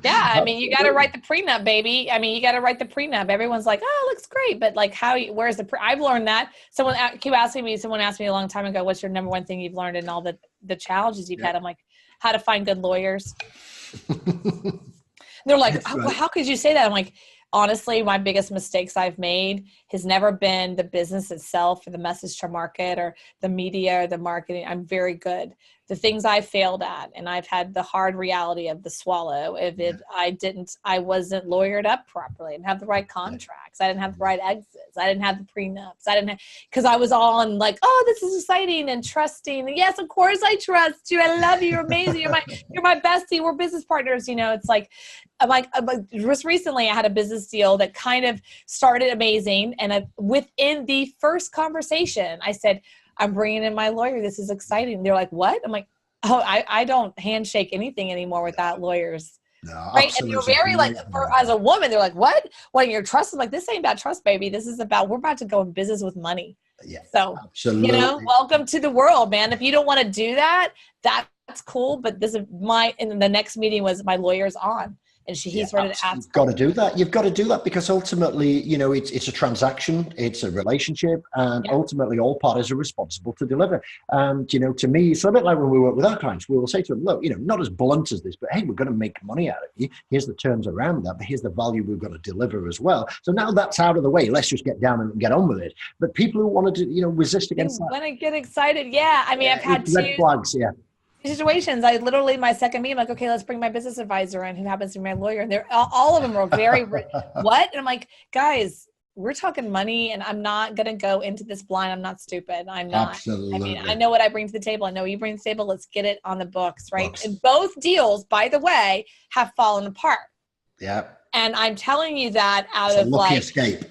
Yeah, I mean, you got to write the prenup, baby. I mean, you got to write the prenup. Everyone's like, oh, it looks great. But like, where's the I've learned that. Someone asked me a long time ago, what's your number one thing you've learned in all the challenges you've had? I'm like, how to find good lawyers. They're like, how could you say that? I'm like, honestly, my biggest mistakes I've made has never been the business itself or the message to market or the media or the marketing. I'm very good. The things I failed at, and I've had the hard reality of the swallow. I wasn't lawyered up properly. I didn't have the right contracts. I didn't have the right exits. I didn't have the prenups. Because I was on like, oh, this is exciting and trusting. And yes, of course I trust you. I love you. You're amazing. You're my bestie. We're business partners. It's like, just recently I had a business deal that kind of started amazing. And within the first conversation, I said, I'm bringing in my lawyer. This is exciting. They're like, what? I'm like, oh, I don't handshake anything anymore without lawyers. No, right. absolutely. And you're very like, as a woman, they're like, what? When you're trusted, like, this ain't about trust, baby. This is about, we're about to go in business with money. Yeah. So, absolutely. Welcome to the world, man. If you don't want to do that, that's cool. But this is and the next meeting was my lawyer's on. And he's ready to ask. You've got to do that. You've got to do that because ultimately, it's a transaction, it's a relationship, and ultimately all parties are responsible to deliver. And, to me, it's a bit like when we work with our clients, we will say to them, look, not as blunt as this, but hey, we're going to make money out of you. Here's the terms around that, but here's the value we've got to deliver as well. So now that's out of the way. Let's just get down and get on with it. But people who want to, resist against that. Want to get excited. Yeah. I mean, I've had red flags. Yeah. Situations. I literally, my second meeting, I'm like, okay, let's bring my business advisor in who happens to be my lawyer. And they're all of them are very, what? And I'm like, guys, we're talking money and I'm not going to go into this blind. I'm not stupid. I'm not. Absolutely. I mean, I know what I bring to the table. I know what you bring to the table. Let's get it on the books, right? And both deals, by the way, have fallen apart. Yeah. And I'm telling you that out it's of a lucky like, escape.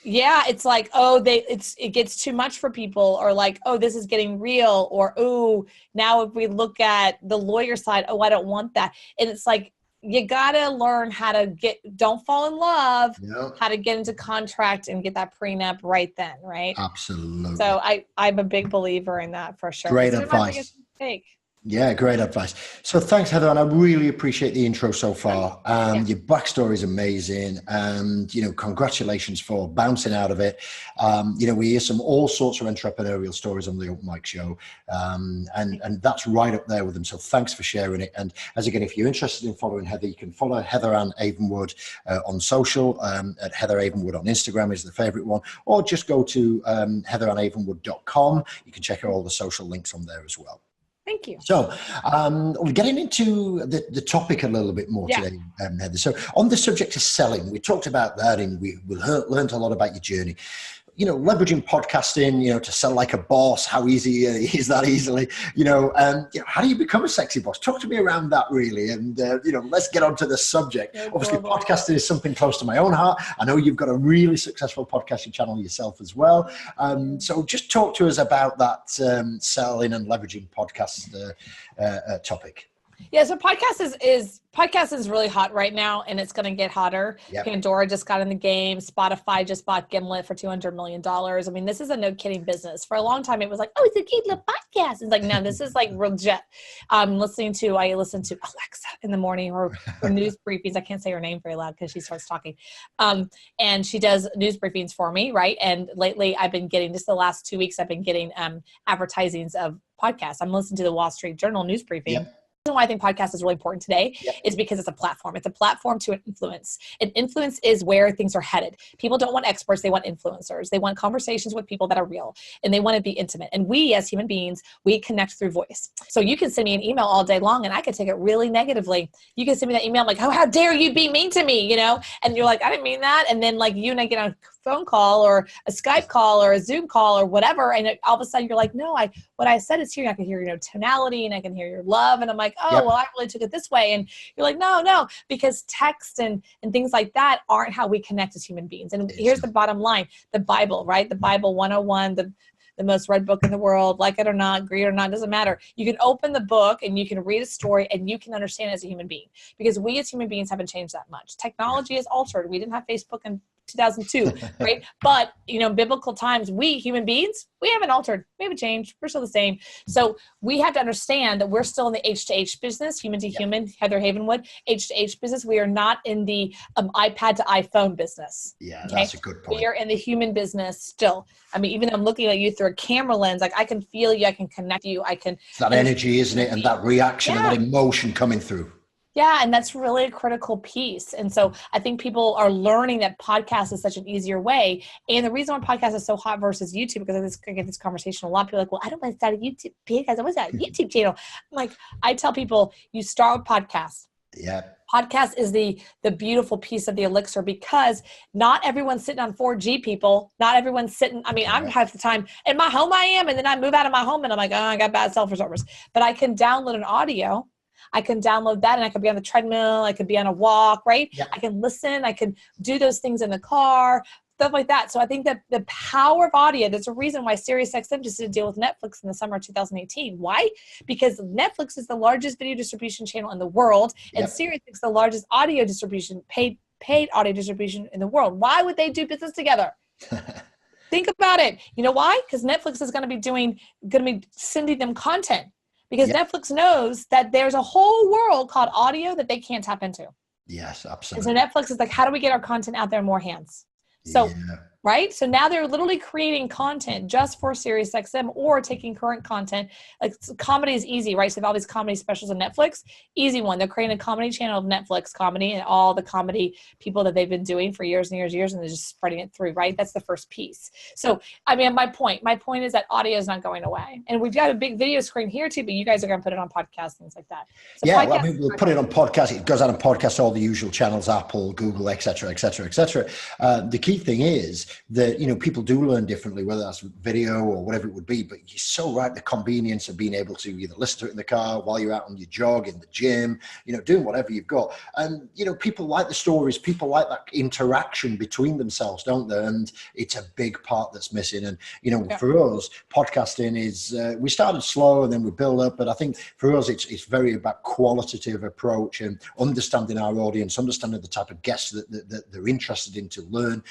Yeah, it's like, oh, it gets too much for people, or like, oh, this is getting real, or oh, now if we look at the lawyer side, oh, I don't want that. And it's like, you got to learn how to don't fall in love, Yep. how to get into contract and get that prenup right then, right? Absolutely. So I'm a big believer in that for sure. Great It's been my advice. biggest mistake. Yeah, great advice. So thanks, Heather, and I really appreciate the intro so far. Your backstory is amazing, and congratulations for bouncing out of it. We hear all sorts of entrepreneurial stories on the Open Mic Show, and that's right up there with them. So thanks for sharing it. And as again, if you're interested in following Heather, you can follow Heather Ann Havenwood on social. At Heather Havenwood on Instagram is the favorite one, or just go to heatheranhavenwood.com. You can check out all the social links on there as well. Thank you. So we're getting into the topic a little bit more today, Heather. So on the subject of selling, we talked about that, and we learned a lot about your journey. Leveraging podcasting, to sell like a boss. How easy is that easily? How do you become a sexy boss? Talk to me around that, really. And, let's get on to the subject. Obviously, podcasting is something close to my own heart. I know you've got a really successful podcasting channel yourself as well. So just talk to us about that selling and leveraging podcast topic. Yeah, so podcast is really hot right now, and it's going to get hotter. Yep. Pandora just got in the game. Spotify just bought Gimlet for $200 million. I mean, this is a no kidding business. For a long time, it was like, oh, it's a cute little podcast. It's like, no, this is like real jet. I listen to Alexa in the morning or news briefings. I can't say her name very loud because she starts talking. And she does news briefings for me, right? And lately, I've been getting, just the last 2 weeks, I've been getting advertisings of podcasts. I'm listening to the Wall Street Journal news briefing. Yep. The reason why I think podcast is really important today is because it's a platform. It's a platform to influence. And influence is where things are headed. People don't want experts. They want influencers. They want conversations with people that are real, and they want to be intimate. And we as human beings, we connect through voice. So you can send me an email all day long and I could take it really negatively. You can send me that email like, oh, how dare you be mean to me, And you're like, I didn't mean that. And then like you and I get on a phone call or a Skype call or a Zoom call or whatever. And all of a sudden you're like, no, what I said is here. I can hear your tonality and I can hear your love. And I'm like, oh, well, I really took it this way. And you're like, no, because text and things like that aren't how we connect as human beings. And here's the bottom line, the Bible, right? The Bible 101, the most read book in the world, like it or not, agree or not, doesn't matter. You can open the book and you can read a story and you can understand it as a human being, because we as human beings haven't changed that much. Technology is altered. We didn't have Facebook in 2002, right? But, biblical times, we human beings, we haven't altered. We haven't changed. We're still the same. So we have to understand that we're still in the H to H business, human to human, Heather Havenwood, H to H business. We are not in the iPad to iPhone business. Yeah, okay? That's a good point. We are in the human business still. I mean, even though I'm looking at you through a camera lens, like I can feel you, I can connect you, I can. It's that energy, isn't it? And that reaction and that emotion coming through. Yeah, and that's really a critical piece. And so I think people are learning that podcast is such an easier way. And the reason why podcast is so hot versus YouTube, because I get this conversation a lot. People are like, well, I don't want to start a YouTube podcast. I want to start a YouTube channel. I'm like, I tell people, you start with podcasts. Yeah. Podcast is the beautiful piece of the elixir, because not everyone's sitting on 4G, people. Not everyone's sitting. I mean, I'm half the time in my home I am, and then I move out of my home and I'm like, oh, I got bad cell phone service. But I can download an audio. I can download that and I could be on the treadmill. I could be on a walk, right? Yeah. I can listen. I can do those things in the car, stuff like that. So I think that the power of audio, there's a reason why SiriusXM just did a deal with Netflix in the summer of 2018. Why? Because Netflix is the largest video distribution channel in the world, and SiriusXM is the largest audio distribution, paid audio distribution in the world. Why would they do business together? Think about it. You know why? Because Netflix is going to be sending them content. Because Netflix knows that there's a whole world called audio that they can't tap into. Yes, absolutely. And so Netflix is like, how do we get our content out there in more hands? So, right? So now they're literally creating content just for SiriusXM, or taking current content. Like comedy is easy, right? So they have all these comedy specials on Netflix. Easy one. They're creating a comedy channel of Netflix comedy and all the comedy people that they've been doing for years and years and years, and they're just spreading it through, right? That's the first piece. So, I mean, my point is that audio is not going away. And we've got a big video screen here too, but you guys are going to put it on podcasts, things like that. So we'll put it on podcast. It goes out on podcast, all the usual channels, Apple, Google, et cetera, et cetera, et cetera. The key thing is, that, people do learn differently, whether that's video or whatever it would be. But you're so right, the convenience of being able to either listen to it in the car while you're out on your jog, in the gym, doing whatever you've got. And, people like the stories, people like that interaction between themselves, don't they? And it's a big part that's missing. And, for us, podcasting is, we started slow and then we build up. But I think for us, it's very about qualitative approach and understanding our audience, understanding the type of guests that they're interested in to learn.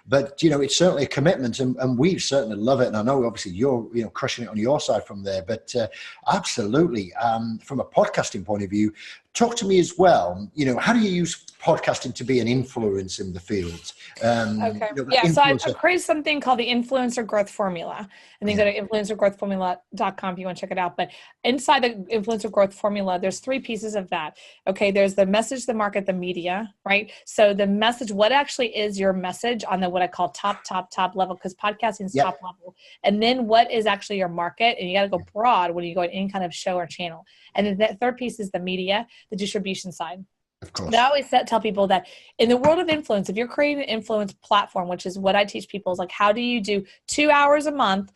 But it's certainly a commitment, and we certainly love it. And I know obviously you're crushing it on your side from there, but absolutely, from a podcasting point of view, talk to me as well. How do you use podcasting to be an influence in the field? So I've created something called the Influencer Growth Formula. And then go to influencergrowthformula.com if you want to check it out. But inside the Influencer Growth Formula, there's 3 pieces of that. Okay, there's the message, the market, the media, right? So the message, what actually is your message on the what I call top level, because podcasting is top level. And then what is actually your market? And you got to go broad when you go in any kind of show or channel. And then that third piece is the media, the distribution side. Of course. And I always tell people that in the world of influence, if you're creating an influence platform, which is what I teach people, is like, how do you do 2 hours a month,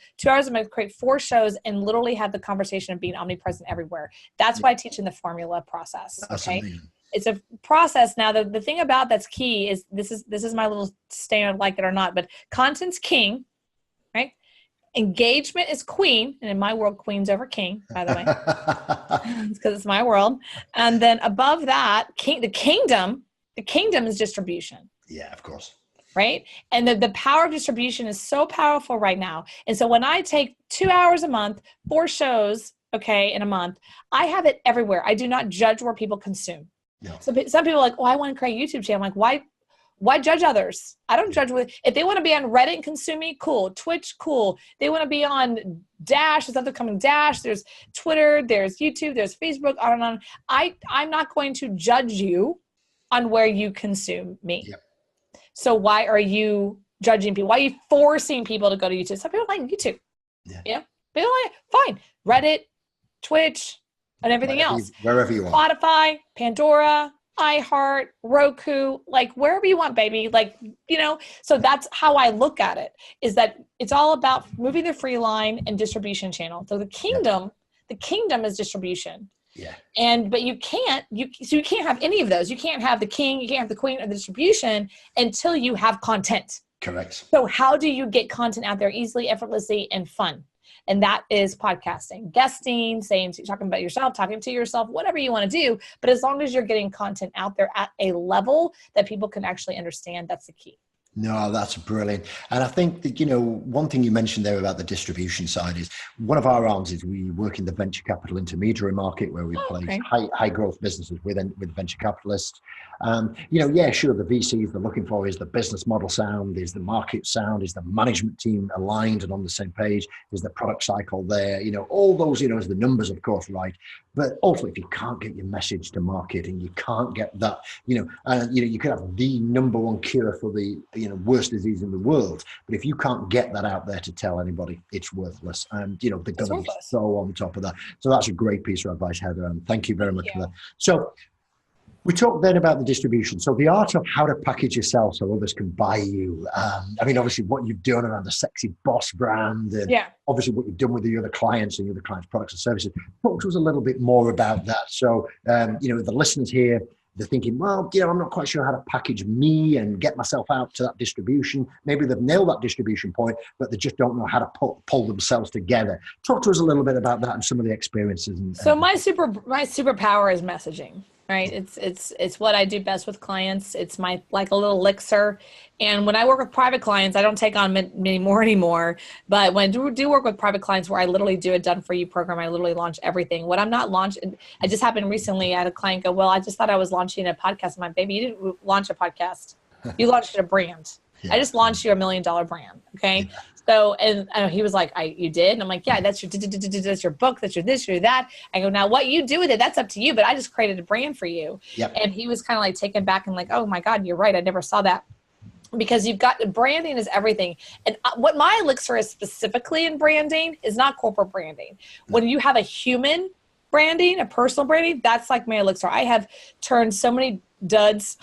create 4 shows and literally have the conversation of being omnipresent everywhere. That's why I teach in the formula process. Okay. It's a process. Now, the thing about that's key is this is my little standard, like it or not, but content's king, right? Engagement is queen, and in my world, queen's over king, by the way, because it's my world. And then above that, the kingdom is distribution. Yeah, of course. Right? And the power of distribution is so powerful right now. And so when I take 2 hours a month, 4 shows, in a month, I have it everywhere. I do not judge where people consume. No. So some people are like, I want to create a YouTube channel. I'm like, why judge others? I don't judge if they want to be on Reddit and consume me, cool. Twitch, cool. They want to be on Dash, there's upcoming Dash, there's Twitter, there's YouTube, there's Facebook, on and on. I'm not going to judge you on where you consume me. Yep. So why are you judging people? Why are you forcing people to go to YouTube? Some people like YouTube. Yeah. People like, fine. Reddit, Twitch, and everything else. Wherever you want. Spotify, Pandora, iHeart, Roku, like wherever you want, baby. Like, so that's how I look at it, is that it's all about moving the free line and distribution channel. So the kingdom is distribution. Yeah. But you can't have any of those. You can't have the king, you can't have the queen or the distribution until you have content. Correct. So how do you get content out there easily, effortlessly, and fun? And that is podcasting, guesting, talking about yourself, talking to yourself, whatever you want to do. But as long as you're getting content out there at a level that people can actually understand, that's the key. No, that's brilliant. And I think that, one thing you mentioned there about the distribution side is one of our arms is we work in the venture capital intermediary market where we place high growth businesses with venture capitalists. Sure, the VCs they're looking for is the business model sound, is the market sound, is the management team aligned and on the same page, is the product cycle there, all those, is the numbers, of course, right. But also if you can't get your message to market and you can't get that, you could have the number one cure for the, worst disease in the world. But if you can't get that out there to tell anybody, it's worthless. And, they're going to be so on top of that. So that's a great piece of advice, Heather. And thank you very much for that. So we talked then about the distribution. So the art of how to package yourself so others can buy you. Obviously what you've done around the Sexy Boss brand and obviously what you've done with the other clients and the other clients' products and services. Talk to us a little bit more about that. So, the listeners here, they're thinking, well, I'm not quite sure how to package me and get myself out to that distribution. Maybe they've nailed that distribution point, but they just don't know how to pull themselves together. Talk to us a little bit about that and some of the experiences. So my superpower is messaging. Right. It's what I do best with clients. It's my, like a little elixir. And when I work with private clients, I don't take on many more anymore. But when I do work with private clients where I literally do a done for you program, I literally launch everything. What I'm not launching, I just happened recently, I had a client go, well, I just thought I was launching a podcast. I'm like, baby, you didn't launch a podcast. You launched a brand. Yeah. I just launched you $1 million brand. Okay. Yeah. So, and he was like, you did? And I'm like, yeah, that's your book, that's your this, your that. I go, now what you do with it, that's up to you, but I just created a brand for you. Yep. And he was kind of like taken back and like, oh my God, you're right. I never saw that. Because you've got, branding is everything. And what my elixir is specifically in branding is not corporate branding. When you have a human branding, a personal branding, that's like my elixir. I have turned so many duds,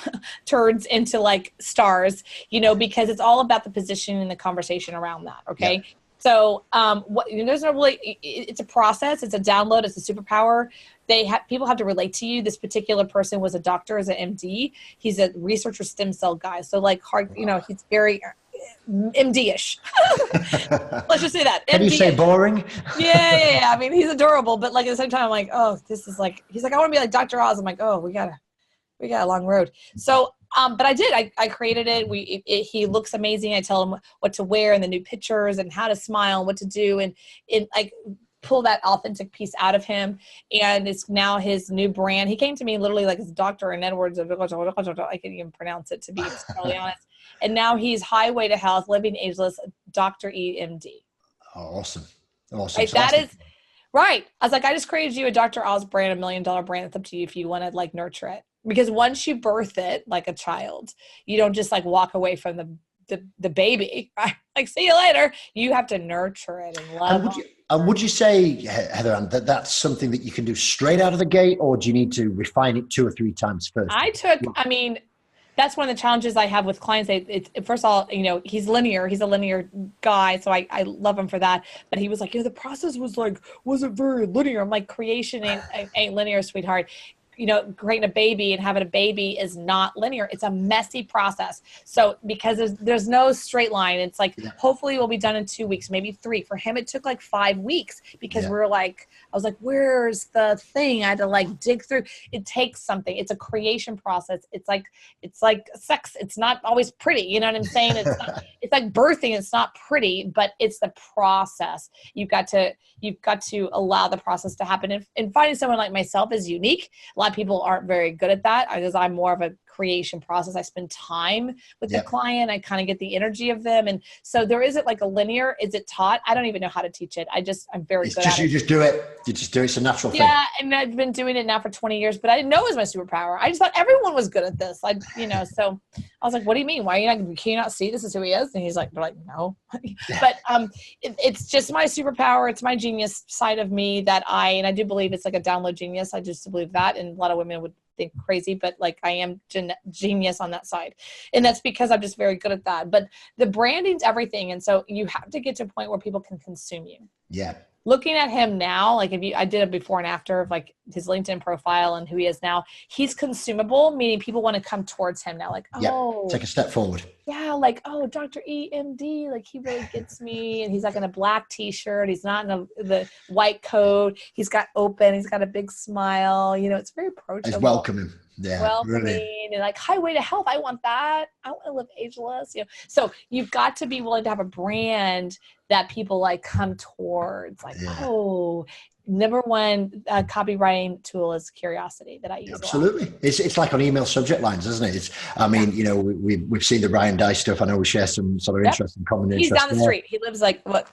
turds into like stars, because it's all about the position and the conversation around that. Okay. Yeah. So, there's no really, it's a process. It's a download. It's a superpower. People have to relate to you. This particular person was a doctor, as an MD. He's a researcher stem cell guy. So like he's very MD-ish. Let's just say that. Can you say boring? Yeah. I mean, he's adorable, but like at the same time, I'm like, oh, this is like, he's like, I want to be like Dr. Oz. I'm like, oh, we got a long road. So, but I did. I created it. He looks amazing. I tell him what to wear and the new pictures and how to smile and what to do, and like pull that authentic piece out of him. And it's now his new brand. He came to me literally like his doctor in Edwards. I can't even pronounce it, to be totally honest. And now he's Highway to Health, Living Ageless, Dr. EMD. Oh, awesome. Right, so that is right. I was like, I just created you a Dr. Oz brand, $1 million brand. It's up to you if you want to like nurture it. Because once you birth it like a child, you don't just like walk away from the baby, right? Like, see you later. You have to nurture it and love it. And would you say, Heather Ann, that that's something that you can do straight out of the gate, or do you need to refine it 2 or 3 times first? That's one of the challenges I have with clients. First of all, he's linear. He's a linear guy, so I love him for that. But he was like, the process wasn't very linear. I'm like, creation ain't linear, sweetheart. Creating a baby and having a baby is not linear. It's a messy process. So because there's no straight line, it's like, hopefully it will be done in 2 weeks, maybe 3. For him, it took like 5 weeks because I was like, where's the thing? I had to like dig through. It takes something. It's a creation process. It's like sex. It's not always pretty. You know what I'm saying? It's like birthing. It's not pretty, but it's the process. You've got to allow the process to happen. And finding someone like myself is unique. A lot of people aren't very good at that because I'm more of a creation process. I spend time with the client. I kind of get the energy of them. And so there isn't like a linear. Is it taught? I don't even know how to teach it. I'm very good at it. You just do it. You just do it. It's a natural thing. Yeah. And I've been doing it now for 20 years, but I didn't know it was my superpower. I just thought everyone was good at this. So I was like, what do you mean? Can you not see this is who he is? And he's like, no. But it's just my superpower. It's my genius side of me that I do believe it's like a download genius. I just believe that. And a lot of women would think crazy, but like I am genius on that side. And that's because I'm just very good at that. But the branding's everything. And so you have to get to a point where people can consume you. Yeah. Looking at him now, like I did a before and after of like his LinkedIn profile and who he is now, he's consumable, meaning people want to come towards him now. Like, take a step forward. Yeah. Like, oh, Dr. EMD, like he really gets me. And he's like in a black t-shirt. He's not in the white coat. He's got a big smile. It's very approachable. It's welcoming. Yeah. Welcoming really. And like Highway to Health. I want that. I want to live ageless. So you've got to be willing to have a brand that people like come towards. Like, number one copywriting tool is curiosity that I use. Absolutely. It's like on email subject lines, isn't it? We've seen the Ryan Dye stuff. I know we share some sort of interesting common interest. He's down the street. He lives like about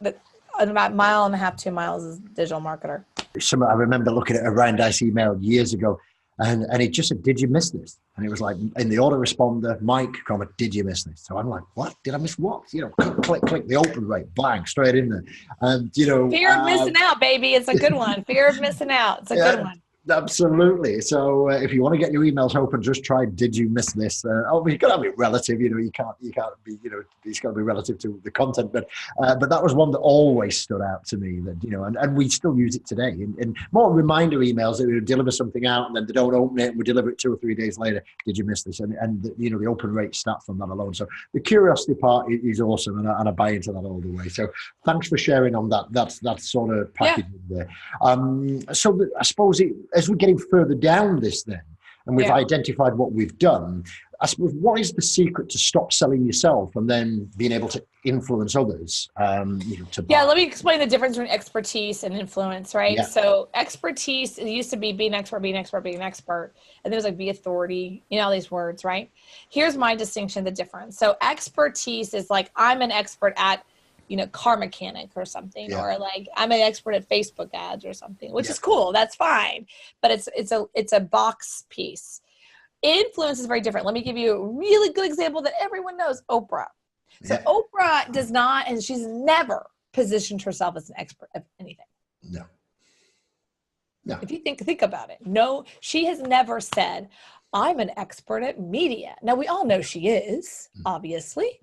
1.5 miles, 2 miles is digital marketer. I remember looking at a Ryan Dye email years ago. And it just said, did you miss this? And it was like in the autoresponder, Mike, comment, did you miss this? So I'm like, what? Did I miss what? Click, the open rate, bang, straight in there. And, fear of missing out, baby. It's a good one. Fear of missing out. It's a good one. Absolutely. So if you want to get your emails open, just try, did you miss this? You've got to have it relative, you can't be, it's got to be relative to the content. But that was one that always stood out to me that, and we still use it today in more reminder emails that we deliver something out and then they don't open it and we deliver it 2 or 3 days later. Did you miss this? And the open rate stat from that alone. So the curiosity part is awesome. And I buy into that all the way. So thanks for sharing on that. That's sort of packaging there. So I suppose as we're getting further down this then, and we've identified what we've done, I suppose, what is the secret to stop selling yourself and then being able to influence others? Let me explain the difference between expertise and influence, right? Yeah. So expertise, it used to be being an expert, and there's like be authority, all these words, right? Here's my distinction, the difference. So expertise is like, I'm an expert at car mechanic or something, or like I'm an expert at Facebook ads or something, which is cool. That's fine. But it's a box piece. Influence is very different. Let me give you a really good example that everyone knows, Oprah. So Oprah does not, and she's never positioned herself as an expert of anything. No. If you think about it, no, she has never said, I'm an expert at media. Now, we all know she is, obviously,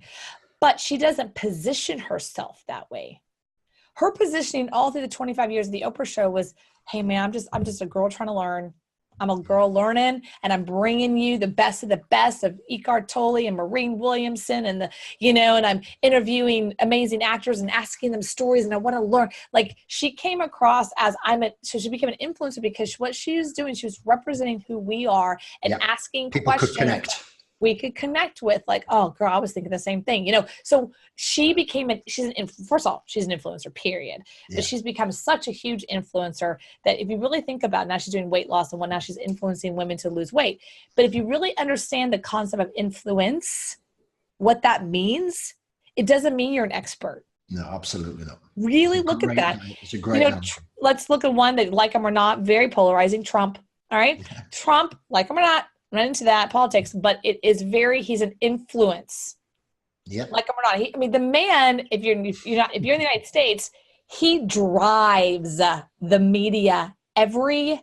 but she doesn't position herself that way. Her positioning all through the 25 years of the Oprah show was, hey man, I'm just a girl trying to learn. I'm a girl learning, and I'm bringing you the best of Eckhart Tolle and Maureen Williamson and and I'm interviewing amazing actors and asking them stories, and I want to learn. Like, she came across as so she became an influencer because what she was doing, she was representing who we are and asking People questions. Could connect. We could connect with, like, oh girl, I was thinking the same thing, so she became first of all, she's an influencer, period. But she's become such a huge influencer that if you really think about it, now she's doing weight loss, and now she's influencing women to lose weight. But if you really understand the concept of influence, what that means, it doesn't mean you're an expert. No, absolutely not. Really look at that. It's a great let's look at one that, like him or not, very polarizing. Trump. All right. Yeah. Trump, like him or not, I'm not into that politics, but he's an influence. Yeah. Like him or not. The man, if you're in the United States, he drives the media every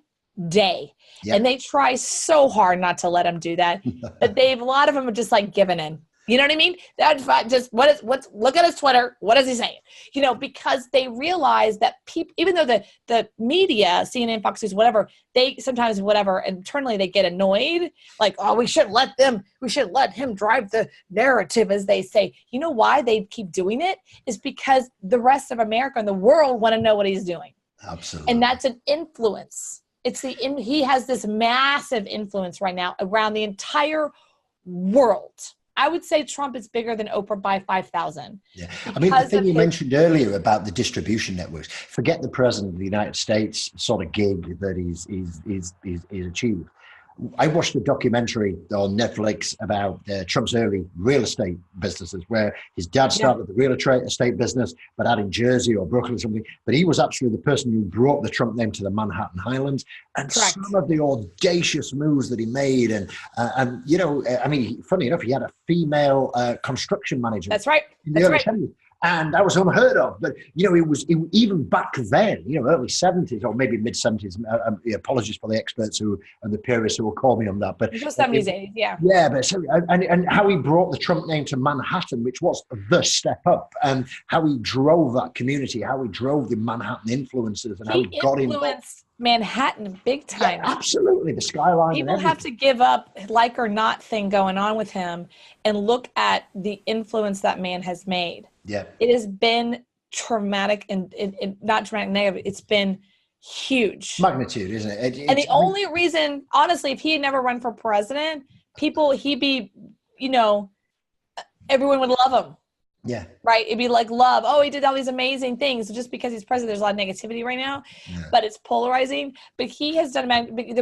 day. Yep. And they try so hard not to let him do that. But a lot of them are just like giving in. You know what I mean? That's just look at his Twitter. What is he saying? Because they realize that people, even though the media, CNN, Fox News, whatever, they sometimes, internally they get annoyed. Like, oh, we should let him drive the narrative, as they say. You know why they keep doing it? Is because the rest of America and the world want to know what he's doing. Absolutely. And that's an influence. He has this massive influence right now around the entire world. I would say Trump is bigger than Oprah by 5,000. Yeah. The thing you mentioned earlier about the distribution networks, forget the president of the United States sort of gig that he's achieved. I watched a documentary on Netflix about Trump's early real estate businesses, where his dad started the real estate business, but out in Jersey or Brooklyn or something. But he was actually the person who brought the Trump name to the Manhattan Highlands. And Correct. Some of the audacious moves that he made. Funny enough, he had a female construction manager. That's right. In the early 70s. And that was unheard of. But, even back then, early 70s or maybe mid 70s, apologies for the experts and the purists who will call me on that. But 70s, 80s, yeah. Yeah, but and how he brought the Trump name to Manhattan, which was the step up, and how he drove that community, how he drove the Manhattan influences, and how he got influenced Manhattan big time. Yeah, absolutely. The skyline. People have to give up like or not thing going on with him and look at the influence that man has made. Yeah. It has been traumatic and not traumatic negative. It's been huge. Magnitude, isn't it? And the only reason, honestly, if he had never run for president, everyone would love him. Yeah. Right. It'd be like love. Oh, he did all these amazing things. So just because he's president, there's a lot of negativity right now, but it's polarizing. But he has done,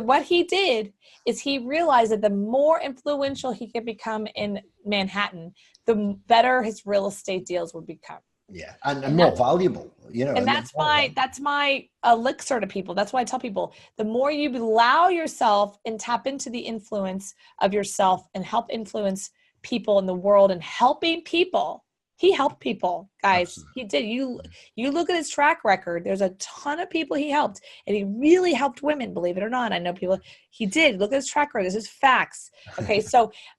what he did is he realized that the more influential he could become in Manhattan, the better his real estate deals would become. Yeah. And more valuable, And that's my elixir to people. That's why I tell people, the more you allow yourself and tap into the influence of yourself and help influence people in the world and helping people. He helped people, guys. Absolutely. He did. You look at his track record. There's a ton of people he helped, and he really helped women, believe it or not. I know people, he did. Look at his track record. This is facts. Okay.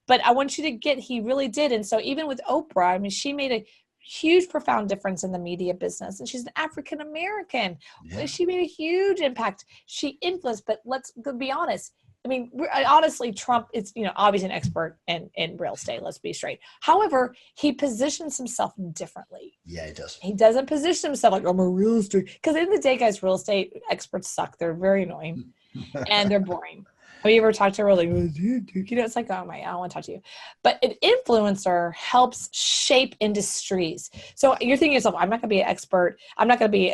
But I want you to he really did. And so even with Oprah, she made a huge, profound difference in the media business, and she's an African-American. Yeah. She made a huge impact. She influenced, but let's be honest. Honestly, Trump is, obviously an expert in real estate. Let's be straight. However, he positions himself differently. Yeah, he does. He doesn't position himself like, I'm a real estate. Because at the end of the day, guys, real estate experts suck. They're very annoying and they're boring. Have you ever talked to her? Like, it's like, oh my, I don't want to talk to you. But an influencer helps shape industries. So you're thinking to yourself, I'm not going to be an expert. I'm not going to be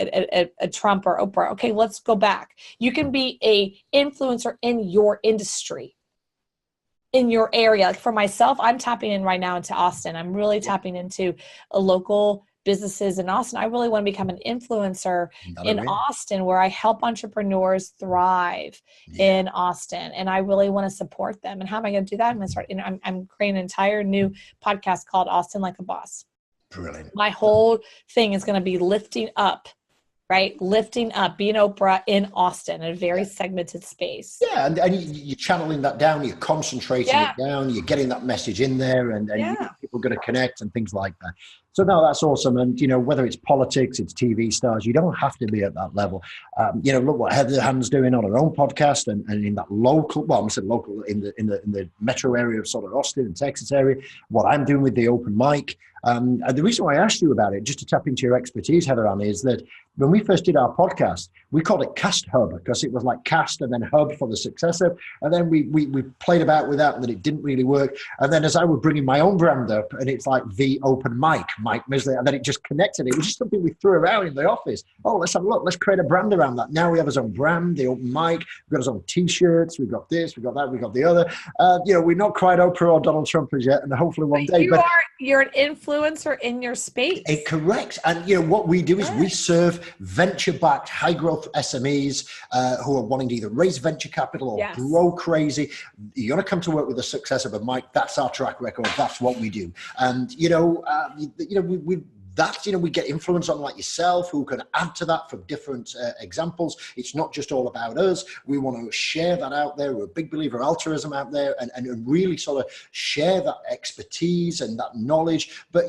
a Trump or Oprah. Okay, let's go back. You can be a influencer in your industry, in your area. Like for myself, I'm tapping in right now into Austin. I'm really tapping into a local businesses in Austin. I really want to become an influencer Austin, where I help entrepreneurs thrive in Austin, and I really want to support them. And how am I going to do that? I'm going to start. I'm creating an entire new podcast called Austin Like a Boss. Brilliant. My whole thing is going to be lifting up right? Lifting up, being Oprah in Austin, in a very segmented space. Yeah, and you're channeling that down, you're concentrating it down, you're getting that message in there, and people are going to connect and things like that. So no, that's awesome. And, whether it's politics, it's TV stars, you don't have to be at that level. Look what Heather Hand's doing on her own podcast and in that local, well, I said local, in the metro area of sort of Austin and Texas area, what I'm doing with the open mic. And the reason why I asked you about it, just to tap into your expertise, Heather Ann, is that when we first did our podcast, we called it Cast Hub because it was like cast and then hub for the successor. And then we played about with that and then it didn't really work. And then as I was bringing my own brand up and it's like the open mic, Mike Misley, and then it just connected. It was just something we threw around in the office. Oh, let's have a look. Let's create a brand around that. Now we have his own brand, the open mic. We've got his own T-shirts. We've got this, we've got that, we've got the other. We're not quite Oprah or Donald Trump as yet. And hopefully one day. You're an influencer in your space. Correct. And what we do is we serve venture-backed, high-growth SMEs who are wanting to either raise venture capital or grow crazy. You're going to come to work with a successor, but Mike, that's our track record. That's what we do. And we get influence on like yourself who can add to that from different examples. It's not just all about us. We want to share that out there. We're a big believer of altruism out there and really sort of share that expertise and that knowledge. But,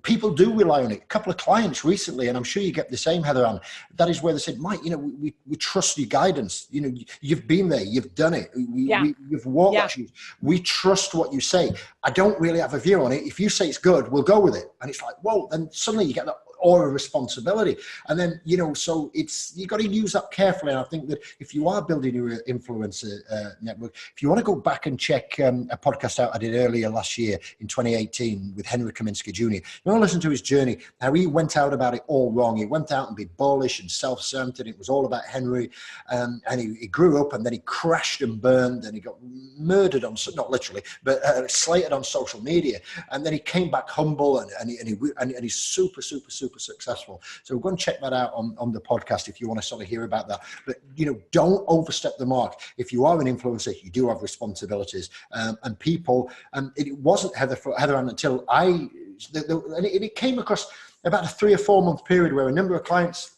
people do rely on it. A couple of clients recently, and I'm sure you get the same, Heather Ann, that is where they said, Mike, we trust your guidance. You've been there. You've done it. You've walked that shoes. We trust what you say. I don't really have a view on it. If you say it's good, we'll go with it. And it's like, whoa, then suddenly you get that aura of responsibility. And then, so you got to use that carefully. And I think that if you are building your influencer network, if you want to go back and check a podcast out I did earlier last year in 2018 with Henry Kaminsky Jr., you want to listen to his journey, how he went out about it all wrong. He went out and be bullish and self-centered. It was all about Henry. And he grew up and then he crashed and burned and he got murdered not literally, but slated on social media. And then he came back humble and he's super, super, super successful. So go and check that out on the podcast if you want to sort of hear about that. But, don't overstep the mark. If you are an influencer, you do have responsibilities. And people, it wasn't Heather Ann until it came across about a 3 or 4 month period where a number of clients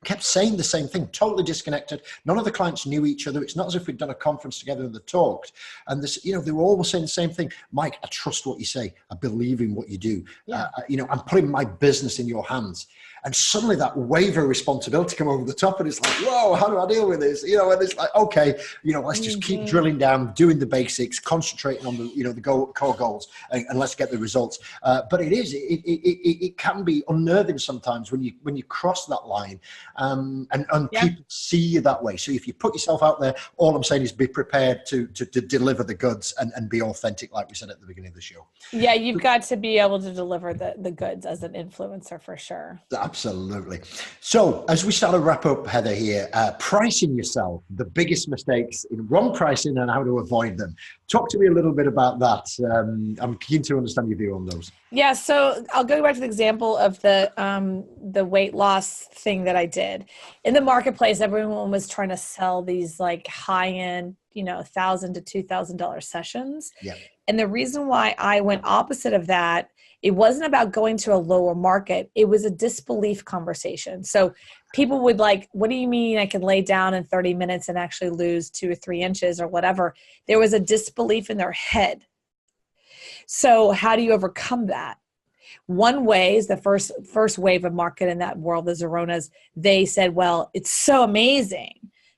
kept saying the same thing, totally disconnected. None of the clients knew each other. It's not as if we'd done a conference together and they talked. And this, they were all saying the same thing. Mike, I trust what you say. I believe in what you do. I'm putting my business in your hands. And suddenly that wave of responsibility come over the top and it's like, whoa, how do I deal with this? And it's like, okay, let's just keep drilling down, doing the basics, concentrating on the core goals and let's get the results. But it can be unnerving sometimes when you cross that line and people see you that way. So if you put yourself out there, all I'm saying is be prepared to deliver the goods and be authentic, like we said at the beginning of the show. Yeah, you've got to be able to deliver the goods as an influencer for sure. Absolutely. So as we start to wrap up, Heather, here, pricing yourself, the biggest mistakes in wrong pricing and how to avoid them. Talk to me a little bit about that. I'm keen to understand your view on those. Yeah, so I'll go back to the example of the weight loss thing that I did. In the marketplace, everyone was trying to sell these like high-end, $1,000 to $2,000 sessions. Yeah. And the reason why I went opposite of that, it wasn't about going to a lower market. It was a disbelief conversation. So people would like, what do you mean I can lay down in 30 minutes and actually lose 2 or 3 inches or whatever? There was a disbelief in their head. So how do you overcome that? One way is the first wave of market in that world, the Zeronas, they said, well, it's so amazing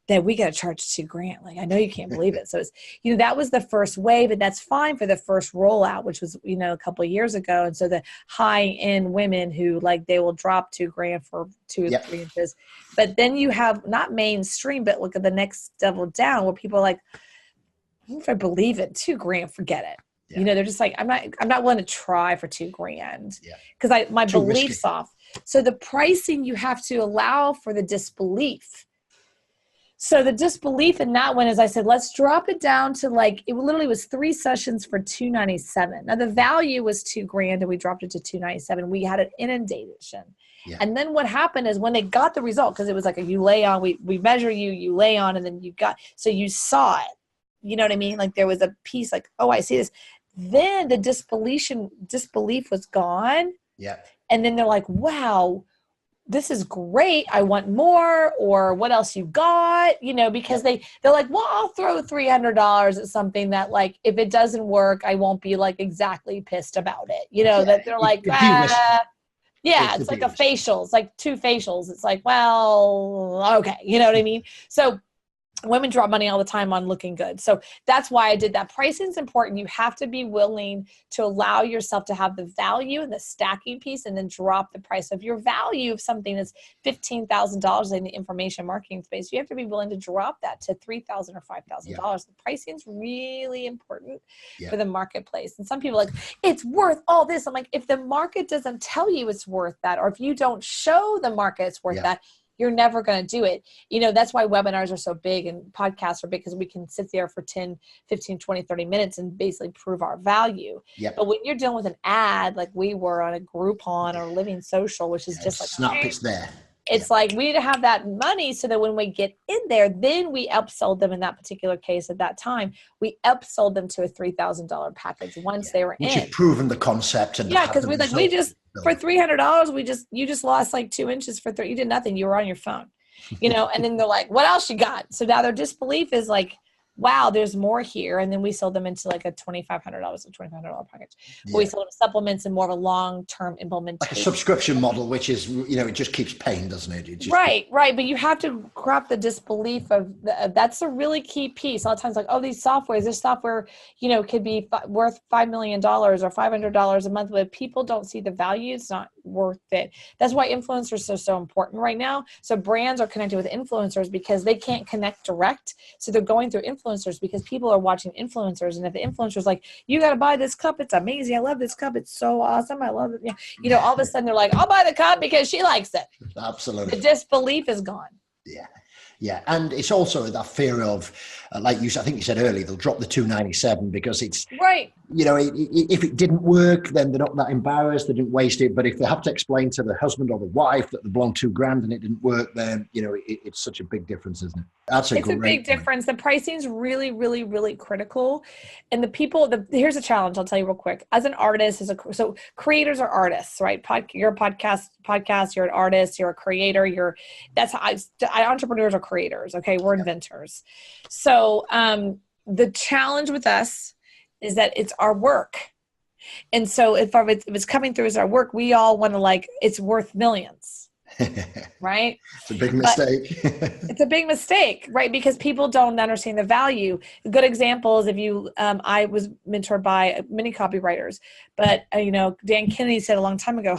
that we got to charge $2,000. Like, I know you can't believe it. So it's, that was the first wave, and that's fine for the first rollout, which was, a couple of years ago. And so the high end women who like, they will drop $2,000 for 2 or 3 inches. But then you have not mainstream, but look at the next level down where people are like, if I believe it, $2,000, forget it. Yeah. They're just like, I'm not willing to try for $2,000 because my belief's off. So the pricing, you have to allow for the disbelief. So the disbelief in that one is I said, let's drop it down to it literally was 3 sessions for $297. Now the value was $2,000 and we dropped it to $297. We had an inundation. Yeah. And then what happened is when they got the result, because it was like you lay on, we measure you lay on, and then so you saw it. You know what I mean? Like there was a piece like, oh, I see this. Then the disbelief was gone. Yeah. And then they're like, wow, this is great. I want more, or what else you got, because they're like, well, I'll throw $300 at something that, like, if it doesn't work, I won't be like exactly pissed about it. That they're like, it's like a facial. It's like 2 facials. It's like, well, okay. You know what I mean? So women drop money all the time on looking good. So that's why I did that. Pricing is important. You have to be willing to allow yourself to have the value and the stacking piece, and then drop the price of your value of something that's $15,000 in the information marketing space. You have to be willing to drop that to $3,000 or $5,000. The pricing is really important for the marketplace. And some people are like, it's worth all this. I'm like, if the market doesn't tell you it's worth that, or if you don't show the market it's worth that, you're never going to do it. That's why webinars are so big and podcasts are big, because we can sit there for 10, 15, 20, 30 minutes and basically prove our value. But when you're dealing with an ad, like we were on a Groupon or Living Social, which is just like, snap, it's there. It's like, we need to have that money so that when we get in there, then we upsold them. In that particular case at that time, we upsold them to a $3,000 package once they were in. Which has proven the concept. And because for $300, you just lost like 2 inches you did nothing. You were on your phone, and then they're like, what else you got? So now their disbelief is like, wow, there's more here. And then we sold them into like a $2,500 package. But we sold them supplements and more of a long-term implementation. Like a subscription model, which is, it just keeps paying, doesn't it? Right. But you have to grab the disbelief of that's a really key piece. A lot of times, like, oh, this software could be worth $5 million or $500 a month, but if people don't see the value, it's not worth it. That's why influencers are so important right now. So brands are connected with influencers because they can't connect direct. So they're going through influencers because people are watching influencers. And if the influencer's like, you got to buy this cup, it's amazing, I love this cup, it's so awesome, I love it. All of a sudden they're like, I'll buy the cup because she likes it. Absolutely. The disbelief is gone. Yeah. And it's also that fear of, like I think you said earlier, they'll drop the $297 because it's right. If it didn't work, then they're not that embarrassed. They didn't waste it. But if they have to explain to the husband or the wife that they belong $2,000 and it didn't work, then it's such a big difference, isn't it? It's a big difference. The pricing is really, really, really critical. And here's a challenge. I'll tell you real quick. As an artist, so creators are artists, right? You're a podcast. You're an artist. You're a creator. Entrepreneurs are creators. Okay, we're inventors. So the challenge with us is that it's our work. And so if it's coming through as our work, we all want to it's worth millions. Right? It's a big mistake. It's a big mistake, right? Because people don't understand the value. A good example is I was mentored by many copywriters, but Dan Kennedy said a long time ago,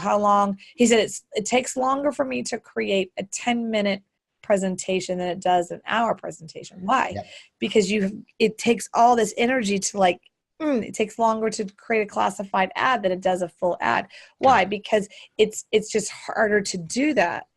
he said it takes longer for me to create a 10-minute presentation than it does an hour presentation. Why? Yep. Because it takes all this energy to it takes longer to create a classified ad than it does a full ad. Why? Because it's just harder to do that.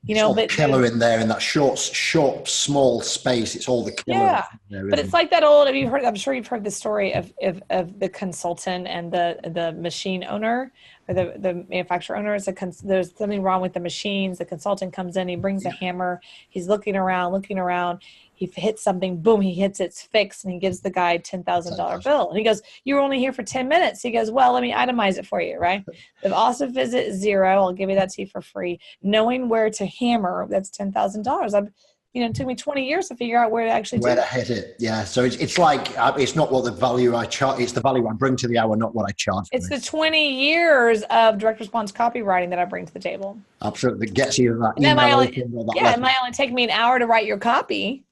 But killer in there in that short, small space. It's all the killer. Yeah, but it's like that old. I'm sure you've heard the story of the consultant and the machine owner or the manufacturer owner. There's something wrong with the machines. The consultant comes in. He brings a hammer. He's looking around. He hits something, boom, he hits it's fixed, and he gives the guy $10,000 bill. And he goes, you were only here for 10 minutes. He goes, well, let me itemize it for you, right? The also visit 0, I'll give you that to you for free. Knowing where to hammer, that's $10,000. It took me 20 years to figure out where to actually hit it. Yeah. So it's like, it's not what the value I charge, it's the value I bring to the hour, not what I charge. It's the 20 years of direct response copywriting that I bring to the table. Absolutely. That gets you that email. It might only take me an hour to write your copy,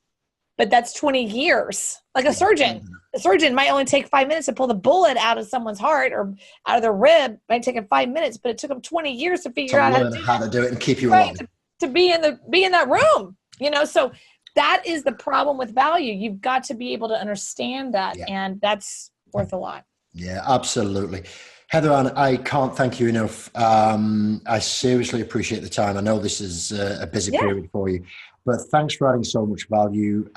but that's 20 years. Like a surgeon. A surgeon might only take 5 minutes to pull the bullet out of someone's heart or out of their rib. It might take him 5 minutes, but it took him 20 years to figure out how to do it and keep you alive. To be in that room. So that is the problem with value. You've got to be able to understand that, and that's worth a lot. Yeah, absolutely. Heather Ann, I can't thank you enough. I seriously appreciate the time. I know this is a busy period for you, but thanks for adding so much value.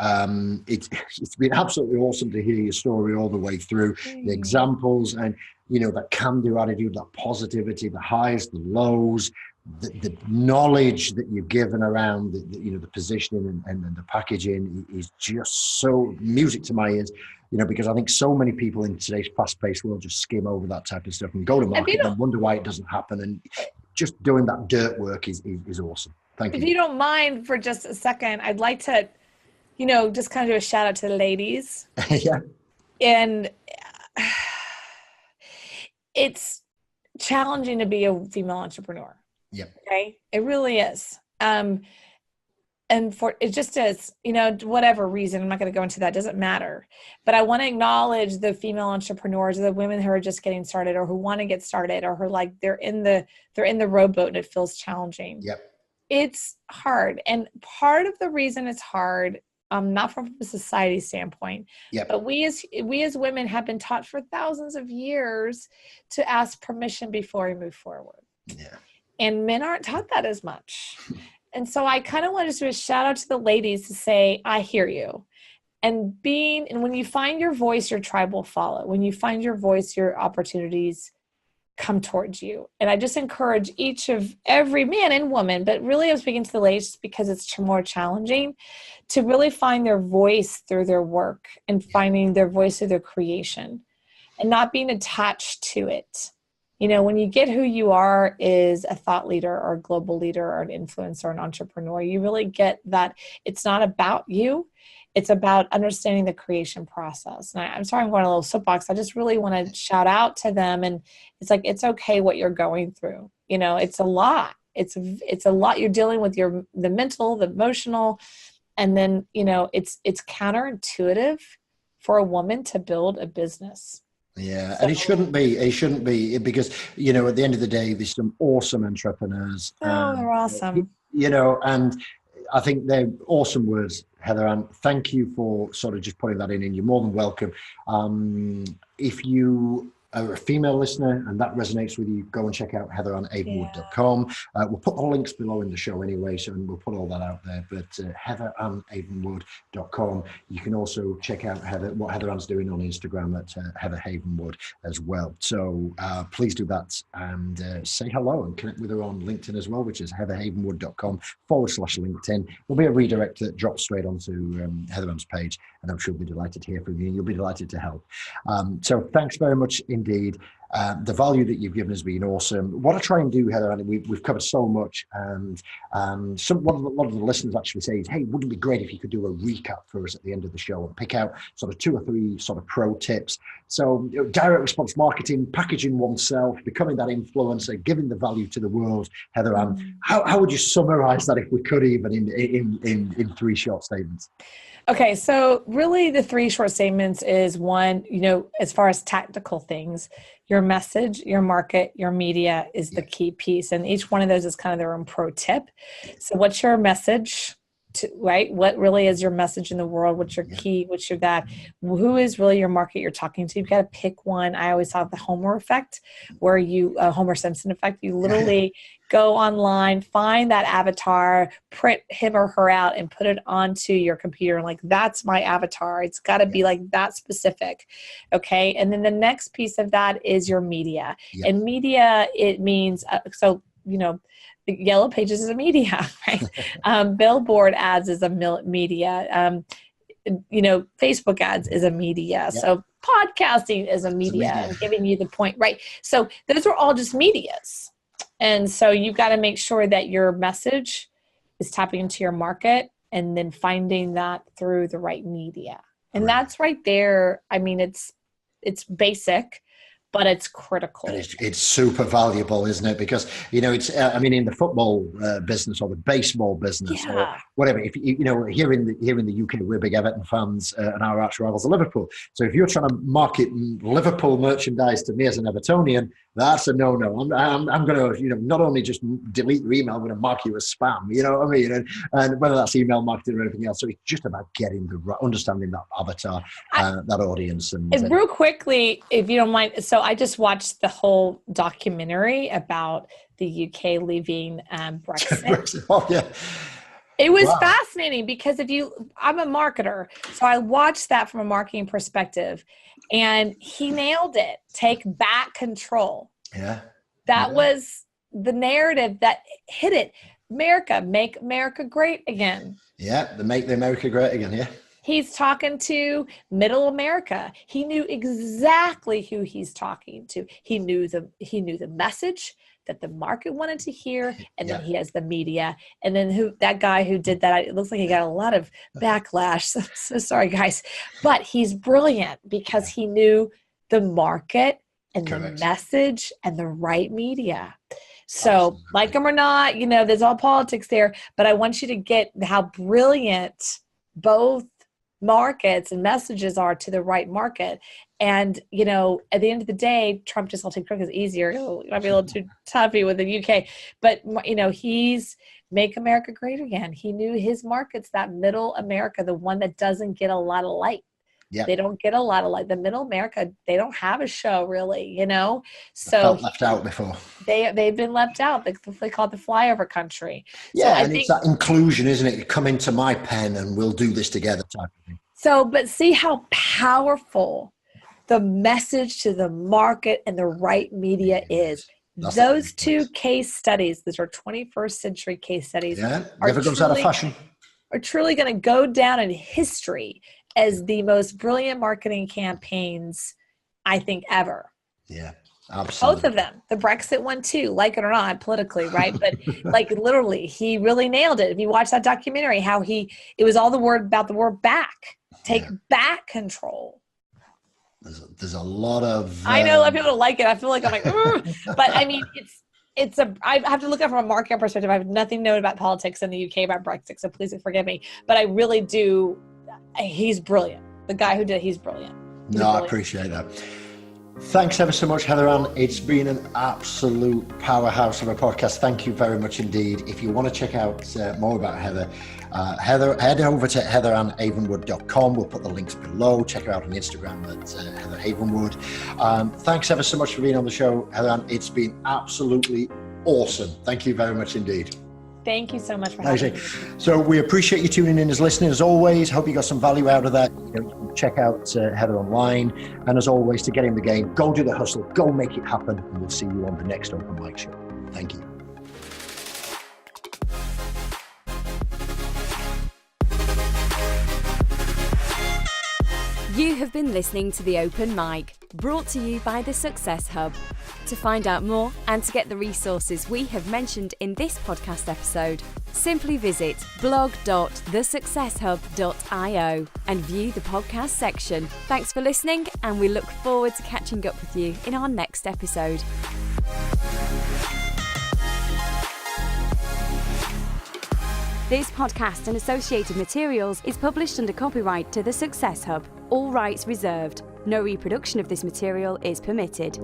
It's been absolutely awesome to hear your story all the way through, the examples and, that can-do attitude, that positivity, the highs, the lows, the knowledge that you've given around the positioning and the packaging is just so music to my ears, because I think so many people in today's fast-paced world just skim over that type of stuff and go to market and wonder why it doesn't happen. And just doing that dirt work is awesome. Thank If you. you don't mind for just a second, I'd like to, just kind of do a shout out to the ladies. Yeah. And it's challenging to be a female entrepreneur. Yep. Okay. It really is. And for it just is, whatever reason, I'm not going to go into that, doesn't matter. But I want to acknowledge the female entrepreneurs, the women who are just getting started or who want to get started, or who they're in the rowboat and it feels challenging. Yep. It's hard. And part of the reason it's hard, not from a society standpoint, Yep. but we as women have been taught for thousands of years to ask permission before we move forward. Yeah. And men aren't taught that as much. And so I kind of want to do a shout out to the ladies to say, I hear you. And when you find your voice, your tribe will follow. When you find your voice, your opportunities come towards you. And I just encourage every man and woman, but really I'm speaking to the ladies because it's more challenging, to really find their voice through their work and finding their voice through their creation and not being attached to it. When you get who you are as a thought leader or a global leader or an influencer or an entrepreneur, you really get that it's not about you. It's about understanding the creation process. And I'm sorry I'm going a little soapbox. I just really want to shout out to them. And it's like, it's okay what you're going through. It's a lot. It's a lot. You're dealing with the mental, the emotional, and then, it's counterintuitive for a woman to build a business. Yeah, and it shouldn't be because, at the end of the day, there's some awesome entrepreneurs. They're awesome. And I think they're awesome words, Heather, and thank you for sort of just putting that in. You're more than welcome. If you are a female listener and that resonates with you, go and check out heatheranhavenwood.com. We'll put the links below in the show anyway, so we'll put all that out there. But heatheranhavenwood.com. You can also check out what Heather Ann's doing on Instagram at Heather Havenwood as well. So please do that and say hello and connect with her on LinkedIn as well, which is heatherhavenwood.com/LinkedIn. There'll be a redirect that drops straight onto Heather Ann's page, and I'm sure we'll be delighted to hear from you, and you'll be delighted to help. So thanks very much indeed. The value that you've given has been awesome. What I try and do, Heather, and we've covered so much, and a lot of the listeners actually say, hey, wouldn't it be great if you could do a recap for us at the end of the show and pick out sort of 2 or 3 sort of pro tips. So direct response marketing, packaging oneself, becoming that influencer, giving the value to the world. Heather Ann, how would you summarize that if we could, even in 3 short statements? Okay, so really the 3 short statements is one, as far as tactical things, your message, your market, your media is the key piece. And each one of those is kind of their own pro tip. So what's your message, right? What really is your message in the world? What's your key? What's your that? Who is really your market you're talking to? You've got to pick one. I always have the Homer effect, where Homer Simpson effect. You literally go online, find that avatar, print him or her out, and put it onto your computer. And that's my avatar. It's got to be that specific. Okay. And then the next piece of that is your media. Yes. And media, it means, the Yellow Pages is a media, right? Billboard ads is a media. Facebook ads is a media. Yep. So podcasting is a media, and giving you the point, right? So those are all just medias. And so you've got to make sure that your message is tapping into your market and then finding that through the right media. And that's right there. I mean, it's basic, but it's critical. And it's super valuable, isn't it? Because, it's, in the football business or the baseball business or whatever, if here in the UK, we're big Everton fans and our arch rivals are Liverpool. So if you're trying to market Liverpool merchandise to me as an Evertonian, that's a no-no. I'm going to, not only just delete your email, I'm going to mark you as spam, you know what I mean? And whether that's email marketing or anything else. So it's just about getting understanding that avatar, that audience. And real quickly, if you don't mind, so I just watched the whole documentary about the UK leaving Brexit. Oh, yeah. It was fascinating because I'm a marketer, so I watched that from a marketing perspective, and he nailed it. Take back control. Yeah. That was the narrative that hit it. America, make America great again. Yeah, make the America great again, yeah. He's talking to middle America. He knew exactly who he's talking to. He knew the message that the market wanted to hear, and then he has the media. And then that guy who did that, it looks like he got a lot of backlash. So sorry, guys. But he's brilliant because he knew the market and the message and the right media. So like them or not, there's all politics there, but I want you to get how brilliant both markets and messages are to the right market. And, at the end of the day, Trump just will take credit because it's easier. It might be a little too toughy with the UK, but, he's make America great again. He knew his market's that middle America, the one that doesn't get a lot of light. Yeah. They don't get a lot of light. The middle America, they don't have a show really, So felt left out before. They've been left out. They call it the flyover country. Yeah, so it's that inclusion, isn't it? You come into my pen and we'll do this together type of thing. So, but see how powerful the message to the market and the right media is. Those two case studies, those are 21st century case studies. Yeah, never goes out of fashion. Are truly going to go down in history as the most brilliant marketing campaigns, I think, ever. Yeah, absolutely. Both of them. The Brexit one too, like it or not, politically, right? But literally, he really nailed it. If you watch that documentary, how it was all about the word back. Take back control. There's a lot of... I know a lot of people don't like it. I feel like I'm like, but I mean, I have to look at it from a market perspective. I have nothing to know about politics in the UK about Brexit, so please forgive me. But I really do. He's brilliant. The guy who did it, he's brilliant. I appreciate that. Thanks ever so much, Heather Ann. It's been an absolute powerhouse of a podcast. Thank you very much indeed. If you want to check out more about Heather, head over to heatherannhavenwood.com. We'll put the links below. Check her out on Instagram at Heather Havenwood. Thanks ever so much for being on the show, Heather Ann. It's been absolutely awesome. Thank you very much indeed. Thank you so much for having me. So we appreciate you tuning in as listening as always. Hope you got some value out of that. Check out Heather online. And as always, to get in the game, go do the hustle, go make it happen. And we'll see you on the next Open Mic Show. Thank you. You have been listening to The Open Mic, brought to you by The Success Hub. To find out more and to get the resources we have mentioned in this podcast episode, simply visit blog.thesuccesshub.io and view the podcast section. Thanks for listening, and we look forward to catching up with you in our next episode. This podcast and associated materials is published under copyright to The Success Hub. All rights reserved. No reproduction of this material is permitted.